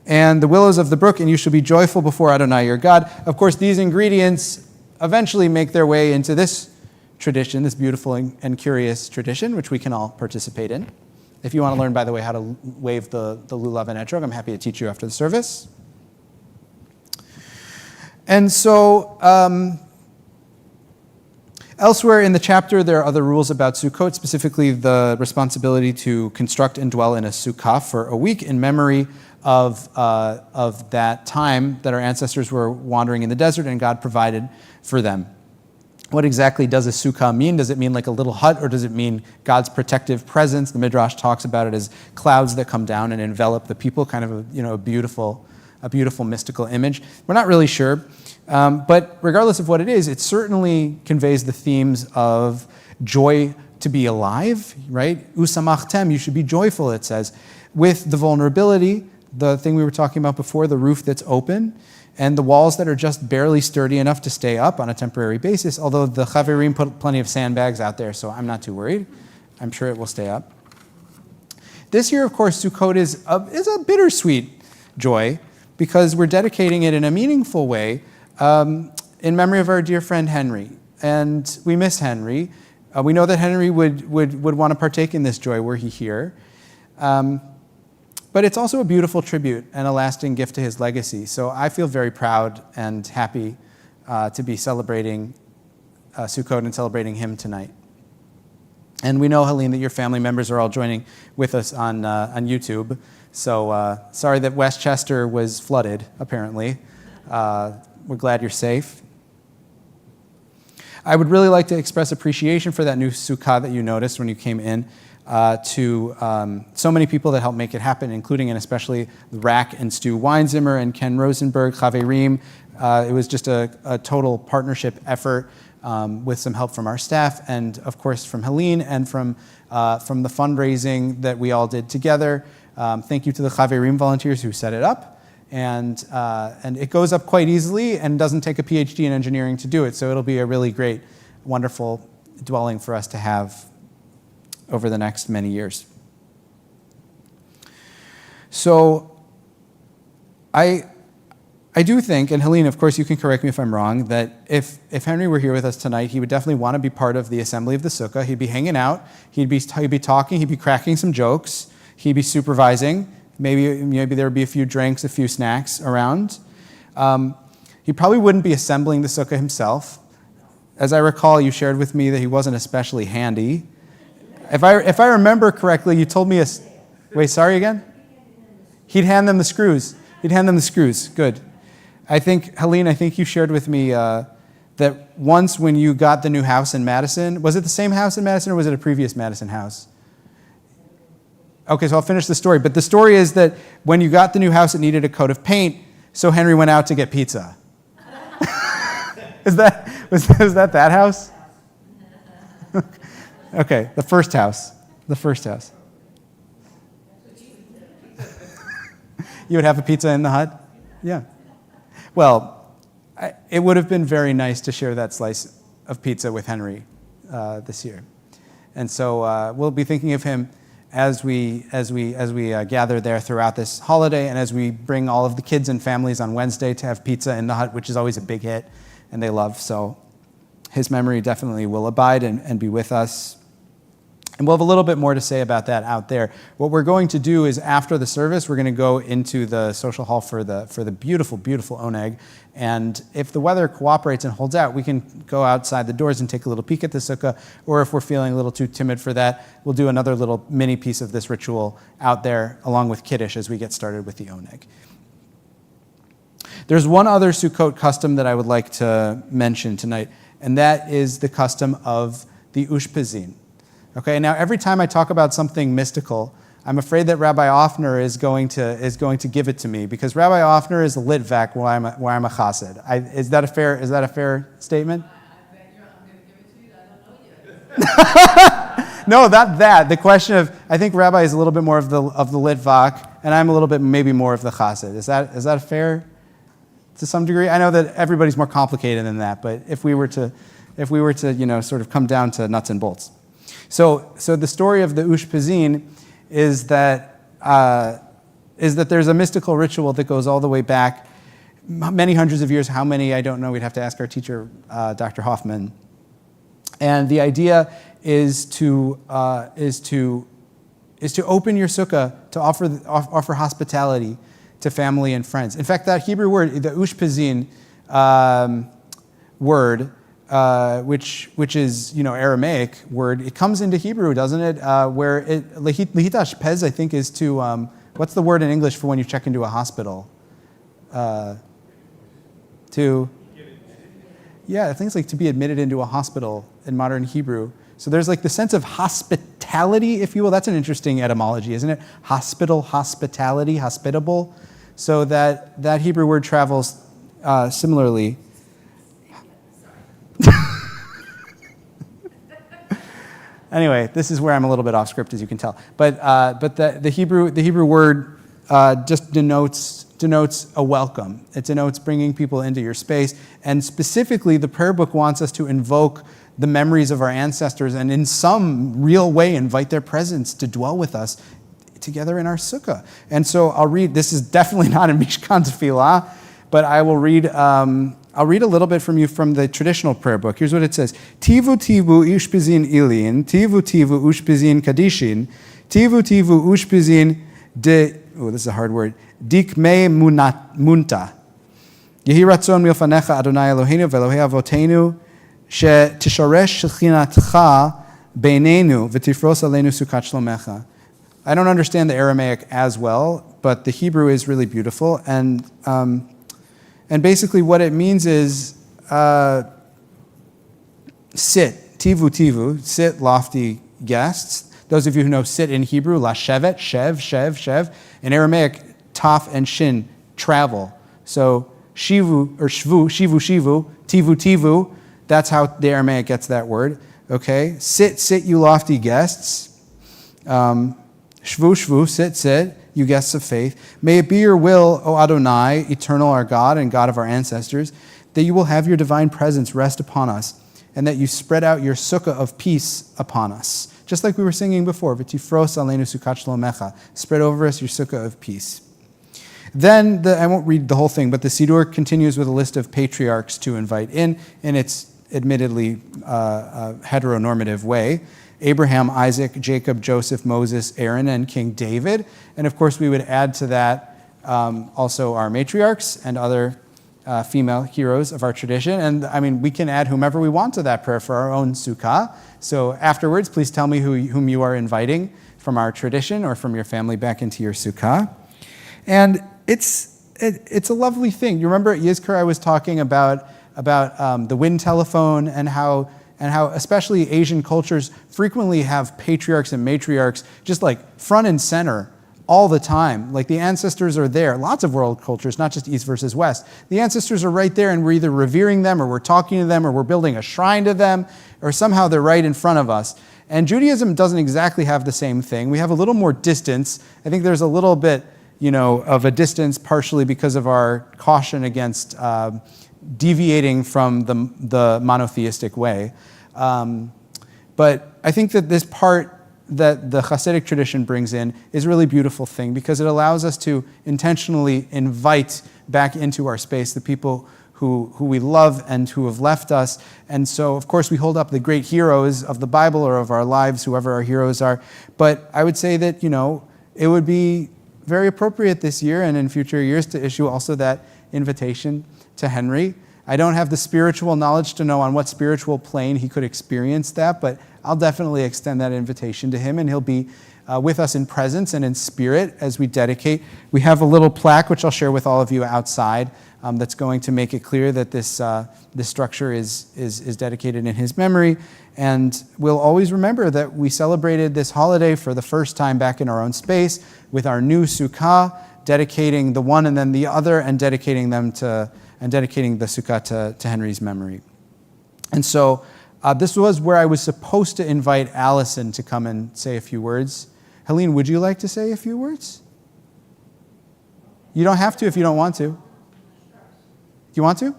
Speaker 1: And the willows of the brook, and you shall be joyful before Adonai your God. Of course, these ingredients eventually make their way into this tradition, this beautiful and curious tradition, which we can all participate in. If you want to learn, by the way, how to wave the lulav and etrog, I'm happy to teach you after the service. And so, elsewhere in the chapter, there are other rules about Sukkot, specifically the responsibility to construct and dwell in a sukkah for a week in memory of that time that our ancestors were wandering in the desert and God provided for them. What exactly does a sukkah mean? Does it mean like a little hut, or does it mean God's protective presence? The Midrash talks about it as clouds that come down and envelop the people, kind of a beautiful mystical image. We're not really sure, but regardless of what it is, it certainly conveys the themes of joy to be alive, right? Usamachtem, you should be joyful, it says, with the vulnerability, the thing we were talking about before, the roof that's open, and the walls that are just barely sturdy enough to stay up on a temporary basis, although the Chaverim put plenty of sandbags out there, so I'm not too worried. I'm sure it will stay up. This year, of course, Sukkot is a bittersweet joy, because we're dedicating it in a meaningful way in memory of our dear friend Henry. And we miss Henry. We know that Henry would want to partake in this joy were he here. But it's also a beautiful tribute and a lasting gift to his legacy. So I feel very proud and happy to be celebrating Sukkot and celebrating him tonight. And we know, Helene, that your family members are all joining with us on YouTube. So sorry that Westchester was flooded, apparently. We're glad you're safe. I would really like to express appreciation for that new sukkah that you noticed when you came in. To so many people that helped make it happen, including and especially Rack and Stu Weinzimmer and Ken Rosenberg, Chaverim. It was just a total partnership effort with some help from our staff and, of course, from Helene and from the fundraising that we all did together. Thank you to the Chaverim volunteers who set it up. And it goes up quite easily and doesn't take a PhD in engineering to do it. So it'll be a really great, wonderful dwelling for us to have over the next many years. So I do think, and Helene, of course, you can correct me if I'm wrong, that if Henry were here with us tonight, he would definitely want to be part of the assembly of the sukkah. He'd be hanging out, he'd be talking, he'd be cracking some jokes, he'd be supervising. Maybe there would be a few drinks, a few snacks around. He probably wouldn't be assembling the sukkah himself. As I recall, you shared with me that he wasn't especially handy. If I remember correctly, you told me wait, sorry again? He'd hand them the screws. Good. Helene, I think you shared with me that once when you got the new house in Madison, was it the same house in Madison or was it a previous Madison house? Okay, so I'll finish the story. But the story is that when you got the new house, it needed a coat of paint, so Henry went out to get pizza. Was that house? Okay, the first house. You would have a pizza in the hut? Yeah. Well, it would have been very nice to share that slice of pizza with Henry this year. And so we'll be thinking of him as we gather there throughout this holiday, and as we bring all of the kids and families on Wednesday to have pizza in the hut, which is always a big hit, and they love. So his memory definitely will abide and be with us. And we'll have a little bit more to say about that out there. What we're going to do is after the service, we're going to go into the social hall for the beautiful, beautiful oneg. And if the weather cooperates and holds out, we can go outside the doors and take a little peek at the sukkah. Or if we're feeling a little too timid for that, we'll do another little mini piece of this ritual out there along with Kiddush as we get started with the oneg. There's one other Sukkot custom that I would like to mention tonight, and that is the custom of the ushpizin. Okay, now every time I talk about something mystical, I'm afraid that Rabbi Offner is going to give it to me, because Rabbi Offner is a litvak while I'm a chassid. Is that a fair statement?
Speaker 5: I bet I'm going to give it to you. I don't know yet.
Speaker 1: No, not that. The question of, I think Rabbi is a little bit more of the litvak, and I'm a little bit maybe more of the chassid. Is that fair to some degree? I know that everybody's more complicated than that, but if we were to sort of come down to nuts and bolts. So the story of the ushpizin is that there's a mystical ritual that goes all the way back many hundreds of years. How many, I don't know. We'd have to ask our teacher, Dr. Hoffman. And the idea is to open your sukkah to offer hospitality to family and friends. In fact, that Hebrew word, the ushpizin word, which is Aramaic word, it comes into Hebrew, doesn't it? Where lehitash pez, I think, is to what's the word in English for when you check into a hospital? I think it's like to be admitted into a hospital in modern Hebrew. So there's like the sense of hospitality, if you will. That's an interesting etymology, isn't it? Hospital, hospitality, hospitable. So that Hebrew word travels similarly. Anyway, this is where I'm a little bit off script, as you can tell. But the Hebrew word just denotes a welcome. It denotes bringing people into your space. And specifically, the prayer book wants us to invoke the memories of our ancestors and in some real way invite their presence to dwell with us together in our sukkah. And so I'll read, this is definitely not a Mishkan Tefillah, but I'll read a little bit from the traditional prayer book. Here's what it says. Tivu tivu ushpizin ilin, tivu tivu ushpizin kadishin, tivu tivu ushpizin this is a hard word, dikmei munta. Yehi ratzon milfanecha Adonai Eloheinu ve'Elohei avotenu she tisharesh shechinatcha beinenu v'tifros aleinu sukat shlomecha. I don't understand the Aramaic as well, but the Hebrew is really beautiful, and basically what it means is sit, tivu, sit, lofty guests. Those of you who know sit in Hebrew, lashevet, shev. In Aramaic, taf and shin, travel. So shivu, or shivu, tivu, that's how the Aramaic gets that word. Okay, sit, you lofty guests. Shvu, sit, you guests of faith. May it be your will, O Adonai, eternal our God and God of our ancestors, that you will have your divine presence rest upon us, and that you spread out your sukkah of peace upon us. Just like we were singing before, v'tifros aleinu sukat shlomecha, spread over us your sukkah of peace. Then, I won't read the whole thing, but the Siddur continues with a list of patriarchs to invite in its admittedly heteronormative way. Abraham, Isaac, Jacob, Joseph, Moses, Aaron, and King David. And of course, we would add to that also our matriarchs and other female heroes of our tradition. And I mean, we can add whomever we want to that prayer for our own sukkah. So afterwards, please tell me whom you are inviting from our tradition or from your family back into your sukkah. And it's a lovely thing. You remember at Yizkor I was talking about the wind telephone and how especially Asian cultures frequently have patriarchs and matriarchs just like front and center all the time. Like the ancestors are there. Lots of world cultures, not just East versus West. The ancestors are right there, and we're either revering them or we're talking to them or we're building a shrine to them, or somehow they're right in front of us. And Judaism doesn't exactly have the same thing. We have a little more distance. I think there's a little bit, of a distance partially because of our caution against deviating from the monotheistic way. But I think that this part that the Hasidic tradition brings in is a really beautiful thing because it allows us to intentionally invite back into our space the people who we love and who have left us. And so, of course, we hold up the great heroes of the Bible or of our lives, whoever our heroes are. But I would say that, it would be very appropriate this year and in future years to issue also that invitation to Henry. I don't have the spiritual knowledge to know on what spiritual plane he could experience that, but I'll definitely extend that invitation to him, and he'll be with us in presence and in spirit as we dedicate. We have a little plaque, which I'll share with all of you outside, that's going to make it clear that this structure is dedicated in his memory. And we'll always remember that we celebrated this holiday for the first time back in our own space with our new Sukkah, dedicating the one and then the other, and dedicating the Sukkah to Henry's memory. And so this was where I was supposed to invite Allison to come and say a few words. Helene, would you like to say a few words? You don't have to if you don't want to. Do you want to?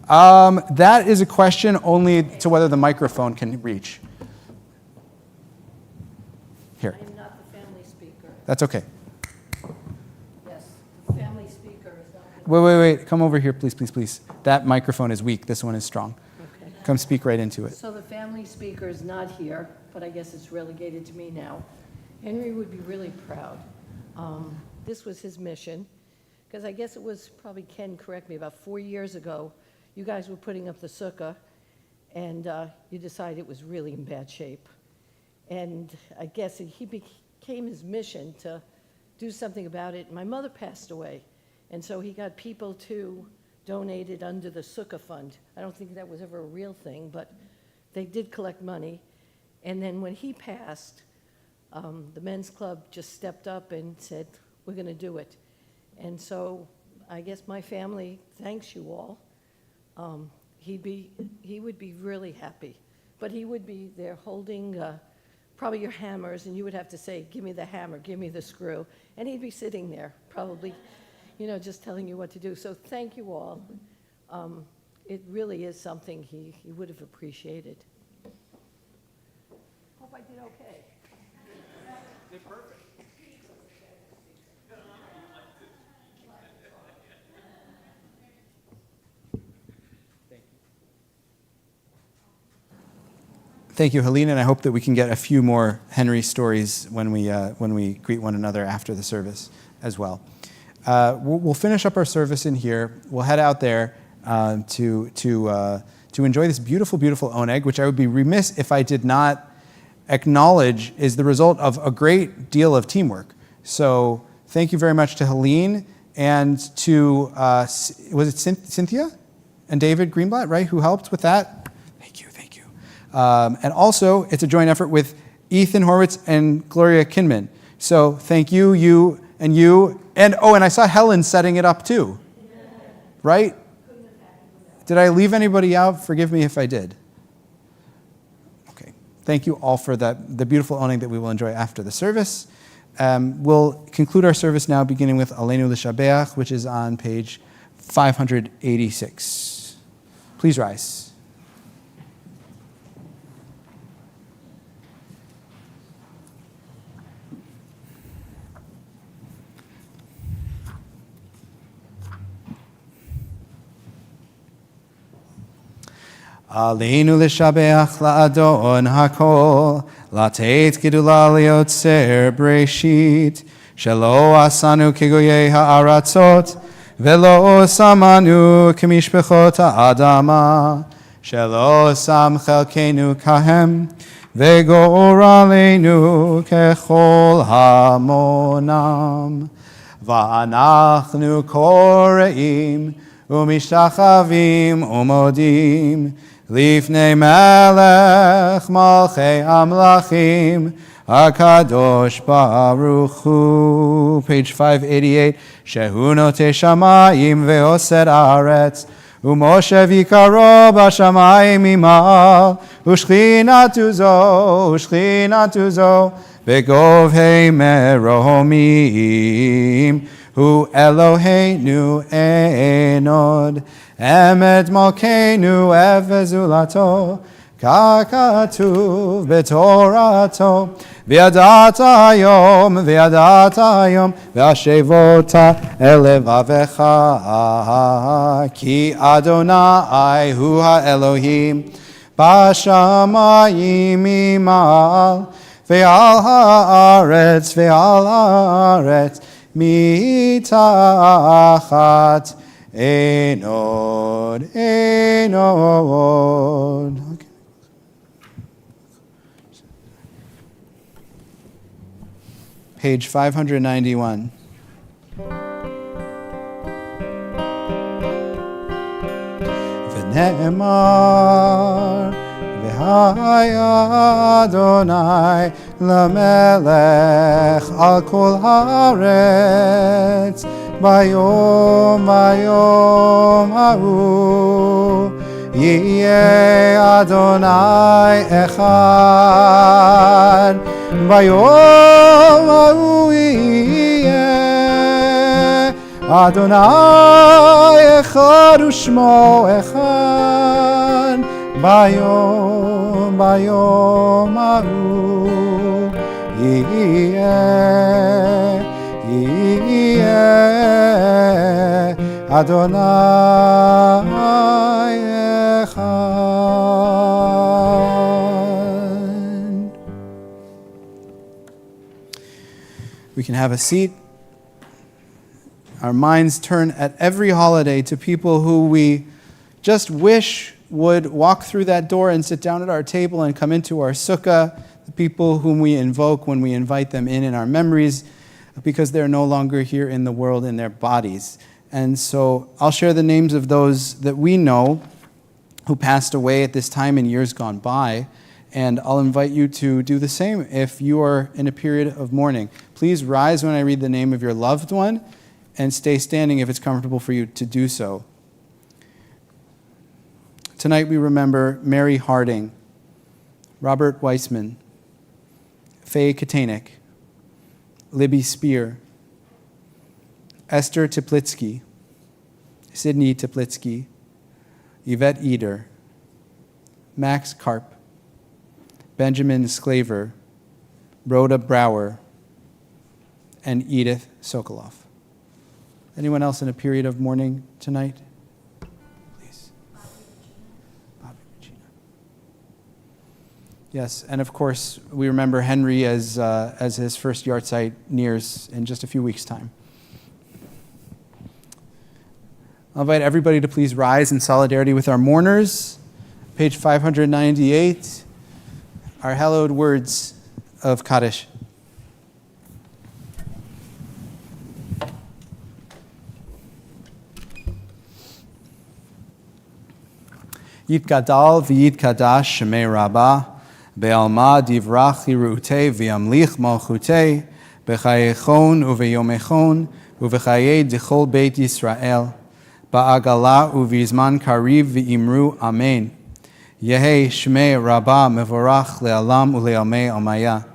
Speaker 1: That is a question only to whether the microphone can reach. Here.
Speaker 3: I'm not the family speaker.
Speaker 1: That's okay.
Speaker 3: Yes, the family speaker is not.
Speaker 1: Wait. Come over here, please. That microphone is weak. This one is strong.
Speaker 3: Okay.
Speaker 1: Come speak right into it.
Speaker 3: So the family speaker is not here, but I guess it's relegated to me now. Henry would be really proud. This was his mission, because I guess it was probably, Ken, correct me, about 4 years ago, you guys were putting up the sukkah, and you decided it was really in bad shape. And I guess he became his mission to do something about it. My mother passed away, and so he got people to donate it under the sukkah fund. I don't think that was ever a real thing, but they did collect money. And then when he passed, the men's club just stepped up and said, we're going to do it. And so I guess my family thanks you all. He would be really happy, but he would be there holding probably your hammers, and you would have to say, give me the hammer, give me the screw, and he'd be sitting there probably, just telling you what to do. So thank you all. It really is something he would have appreciated. Hope I did okay.
Speaker 1: Did perfect. Thank you, Helene, and I hope that we can get a few more Henry stories when we greet one another after the service as well. We'll finish up our service in here. We'll head out there to enjoy this beautiful, beautiful oneg, which I would be remiss if I did not acknowledge is the result of a great deal of teamwork. So thank you very much to Helene and to, was it Cynthia and David Greenblatt, right, who helped with that? Thank you. And also, it's a joint effort with Ethan Horwitz and Gloria Kinman. So thank you, and I saw Helen setting it up too, right? Did I leave anybody out? Forgive me if I did. Okay. Thank you all for the beautiful owning that we will enjoy after the service. We'll conclude our service now, beginning with Aleinu L'Shabeach, which is on page 586. Please rise. Aleinu l'shabeach la'adon hakol, la'teit gedula liotzer breshit, shelo asanu kegoyei ha'aratzot, velo samanu kemishpechot ha'adama, shelo sam chelkenu kahem, vegor aleinu kechol hamonam. Va'anachnu koreim, umishtachavim umodim, Lifnei Melech Malchei Amlachim HaKadosh Baruch Hu. Page 588. Shehu notei shamayim ve'osed aretz u'Moshe vikaro b'shamayim imal u'shchinatu zo ve'govhei meromim Hu Eloheinu ein od, Emet Malkeinu evezulato, Kakatuv betorato, V'yadata yom, v'ashevota elevavecha, Ki Adonai hu ha'Elohim, Bashamayim imal, Ve'al haaretz, mitachat enod. Okay. Page 591. V'ne'emar v'haya Adonai lamelech al kol haaretz bayom ha'u yeh Adonai echad bayom ha'u yeh Adonai echad u'shmo echad bayom ha'u yeh Adonai echad. We can have a seat. Our minds turn at every holiday to people who we just wish would walk through that door and sit down at our table and come into our sukkah, the people whom we invoke when we invite them in our memories, because they're no longer here in the world in their bodies. And so I'll share the names of those that we know who passed away at this time in years gone by, and I'll invite you to do the same if you are in a period of mourning. Please rise when I read the name of your loved one, and stay standing if it's comfortable for you to do so. Tonight we remember Mary Harding, Robert Weissman, Faye Katenik, Libby Spear, Esther Teplitsky, Sydney Teplitsky, Yvette Eder, Max Karp, Benjamin Sclaver, Rhoda Brower, and Edith Sokoloff. Anyone else in a period of mourning tonight? Please. Bobby Regina. Yes, and of course, we remember Henry as his first yahrzeit nears in just a few weeks' time. I'll invite everybody to please rise in solidarity with our mourners. Page 598, our hallowed words of Kaddish. Yitgadal v'yitkadash shemei Rabbah, be'alma divrach yirutei v'yamlich malchutei, b'chayechon u'v'yomechon, u'v'chayei d'chol beit Yisrael, ba'agala u'v'zman kariv v'imru amen. Yehi shmei Rabbah mevorach le'alam u'le'almei almaya.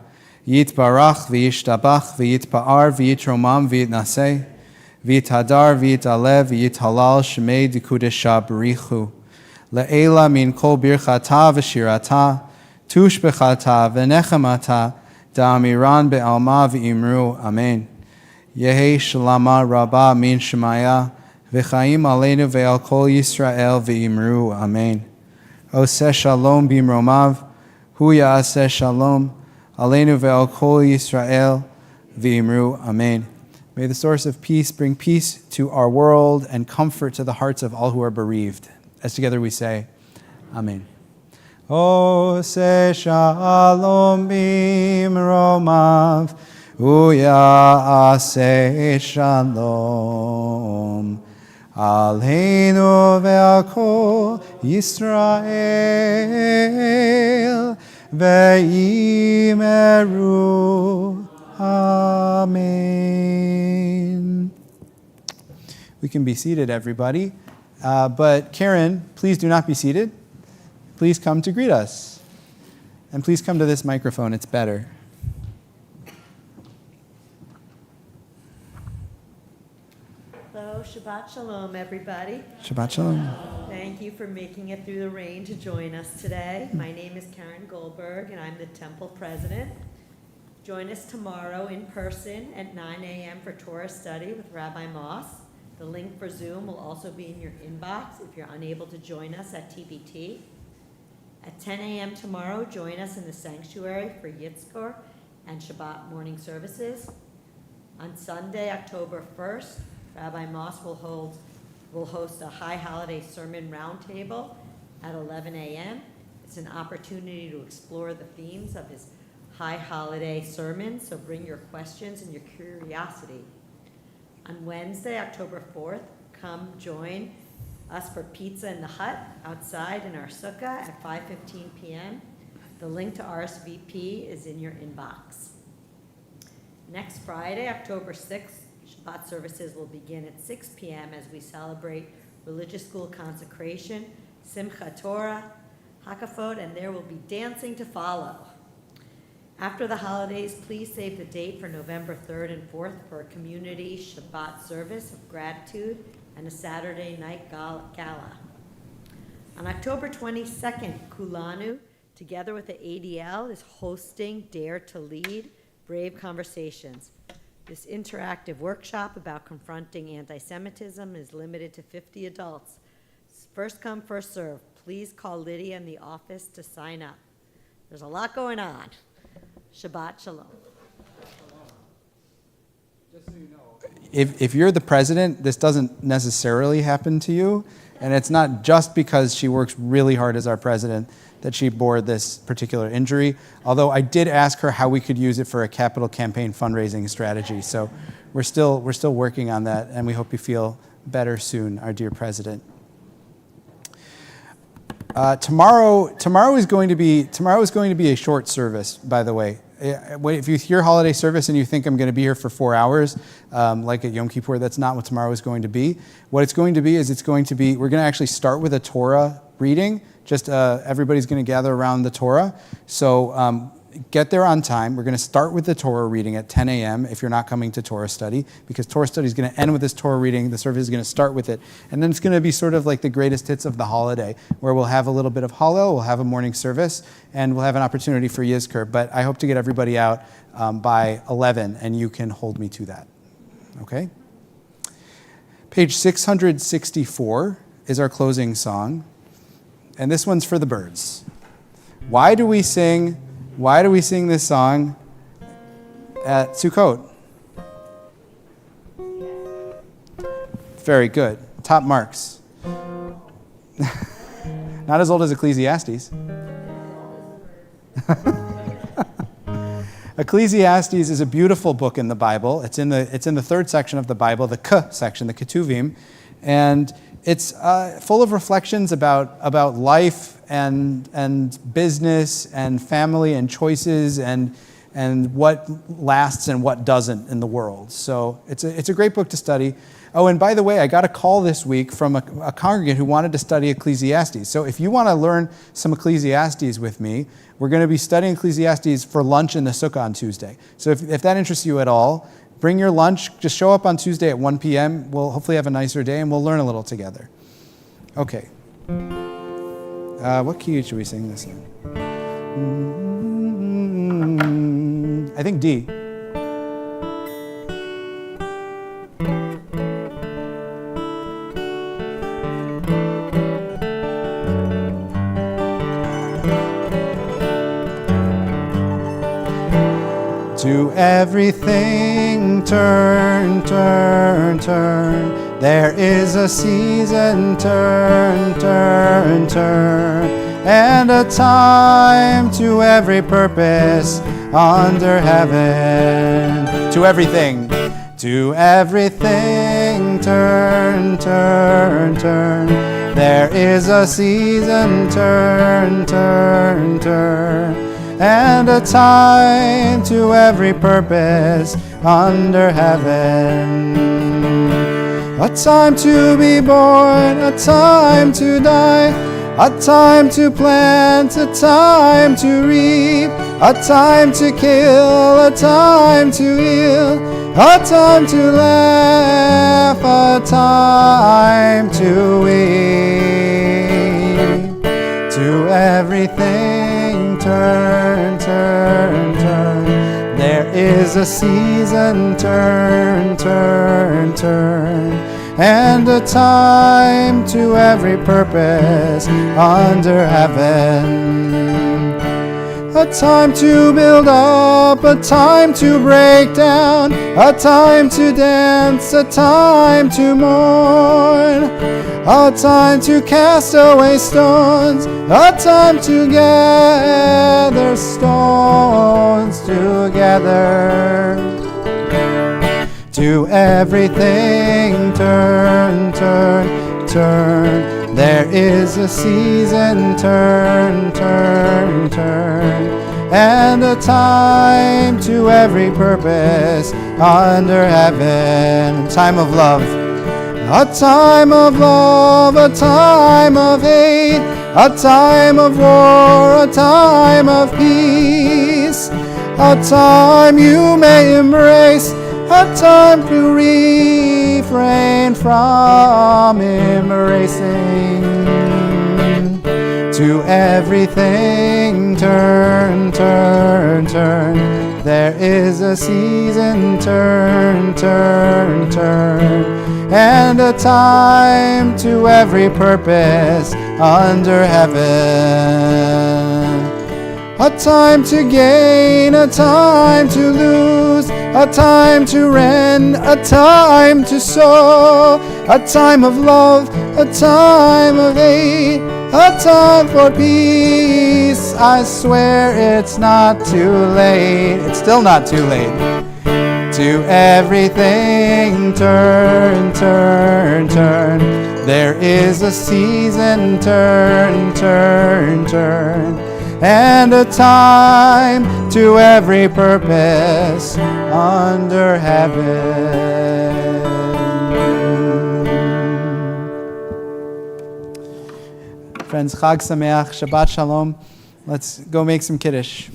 Speaker 1: Yitbarach v'yishtabach v'yitpa'ar v'yitromam v'yitnaseh, v'yithadar v'yitalev v'yithalal shmei d'kudesha b'richu. Le'ela min kol birchata v'shirata, tushbechata v'nechamata, da'amiran be'alma v'imru, amen. Yehi shalama rabba min shemaya, v'chaim aleinu ve'al kol Yisrael v'imru, amen. Oseh shalom bimromav, hu ya'aseh shalom, aleinu ve'al kol Yisrael v'imru, amen. May the source of peace bring peace to our world and comfort to the hearts of all who are bereaved. As together we say, Amen. Oseh shalom bimromav, hu ya'aseh shalom, aleinu ve'al kol Yisrael ve'imeru, amen. We can be seated, everybody. But Karen, please do not be seated. Please come to greet us. And please come to this microphone, it's better.
Speaker 6: Shabbat Shalom, everybody.
Speaker 1: Shabbat Shalom.
Speaker 6: Thank you for making it through the rain to join us today. My name is Karen Goldberg, and I'm the temple president. Join us tomorrow in person at 9 a.m. for Torah study with Rabbi Moss. The link for Zoom will also be in your inbox if you're unable to join us at TBT. At 10 a.m. tomorrow, join us in the sanctuary for Yitzkor and Shabbat morning services. On Sunday, October 1st, Rabbi Moss will host a high holiday sermon roundtable at 11 a.m. It's an opportunity to explore the themes of his high holiday sermon, so bring your questions and your curiosity. On Wednesday, October 4th, come join us for pizza in the hut outside in our sukkah at 5:15 p.m. The link to RSVP is in your inbox. Next Friday, October 6th, Shabbat services will begin at 6 p.m. as we celebrate religious school consecration, Simchat Torah, Hakafot, and there will be dancing to follow. After the holidays, please save the date for November 3rd and 4th for a community Shabbat service of gratitude and a Saturday night gala. On October 22nd, Kulanu, together with the ADL, is hosting Dare to Lead, Brave Conversations. This interactive workshop about confronting anti-Semitism is limited to 50 adults. First come, first serve. Please call Lydia in the office to sign up. There's a lot going on. Shabbat Shalom.
Speaker 1: Just so you know, if you're the president, this doesn't necessarily happen to you, and it's not just because she works really hard as our president that she bore this particular injury, although I did ask her how we could use it for a capital campaign fundraising strategy. So we're still working on that, and we hope you feel better soon, our dear president. Tomorrow is going to be a short service, by the way. If you hear holiday service and you think I'm going to be here for 4 hours, like at Yom Kippur, that's not what tomorrow is going to be. What it's going to be is we're going to actually start with a Torah reading. Just everybody's going to gather around the Torah. So get there on time. We're going to start with the Torah reading at 10 a.m. if you're not coming to Torah study, because Torah study is going to end with this Torah reading. The service is going to start with it. And then it's going to be sort of like the greatest hits of the holiday, where we'll have a little bit of Hallel, we'll have a morning service, and we'll have an opportunity for Yizkor. But I hope to get everybody out by 11, and you can hold me to that. Okay? Page 664 is our closing song. And this one's for the birds. Why do we sing this song at Sukkot? Very good. Top marks. Not as old as Ecclesiastes. Ecclesiastes is a beautiful book in the Bible. It's in the third section of the Bible, the K section, the Ketuvim, and it's full of reflections about life and business and family and choices and what lasts and what doesn't in the world. So it's a great book to study. Oh, and by the way, I got a call this week from a congregant who wanted to study Ecclesiastes. So if you want to learn some Ecclesiastes with me, we're going to be studying Ecclesiastes for lunch in the Sukkah on Tuesday. So if that interests you at all, bring your lunch. Just show up on Tuesday at 1 p.m. We'll hopefully have a nicer day, and we'll learn a little together. Okay. What key should we sing this in? I think D. To everything turn, turn, turn. There is a season, turn, turn, turn. And a time to every purpose under heaven. To everything. To everything, turn, turn, turn. There is a season, turn, turn, turn. And a time to every purpose under heaven. A time to be born, a time to die, a time to plant, a time to reap, a time to kill, a time to heal, a time to laugh, a time to weep. To everything turn, turn, turn. There is a season, turn, turn, turn. And a time to every purpose under heaven. A time to build up, a time to break down, a time to dance, a time to mourn, a time to cast away stones, a time to gather stones together. To everything turn, turn, turn. There is a season, turn, turn, turn. And a time to every purpose under heaven. Time of love. A time of love, a time of hate, a time of war, a time of peace. A time you may embrace, a time to refrain from embracing. To everything turn, turn, turn. There is a season, turn, turn, turn. And a time to every purpose under heaven. A time to gain, a time to lose, a time to rend, a time to sow, a time of love, a time of hate, a time for peace. I swear it's not too late. It's still not too late. To everything turn, turn, turn. There is a season, turn, turn, turn. And a time to every purpose under heaven. Friends, Chag Sameach, Shabbat Shalom. Let's go make some Kiddush.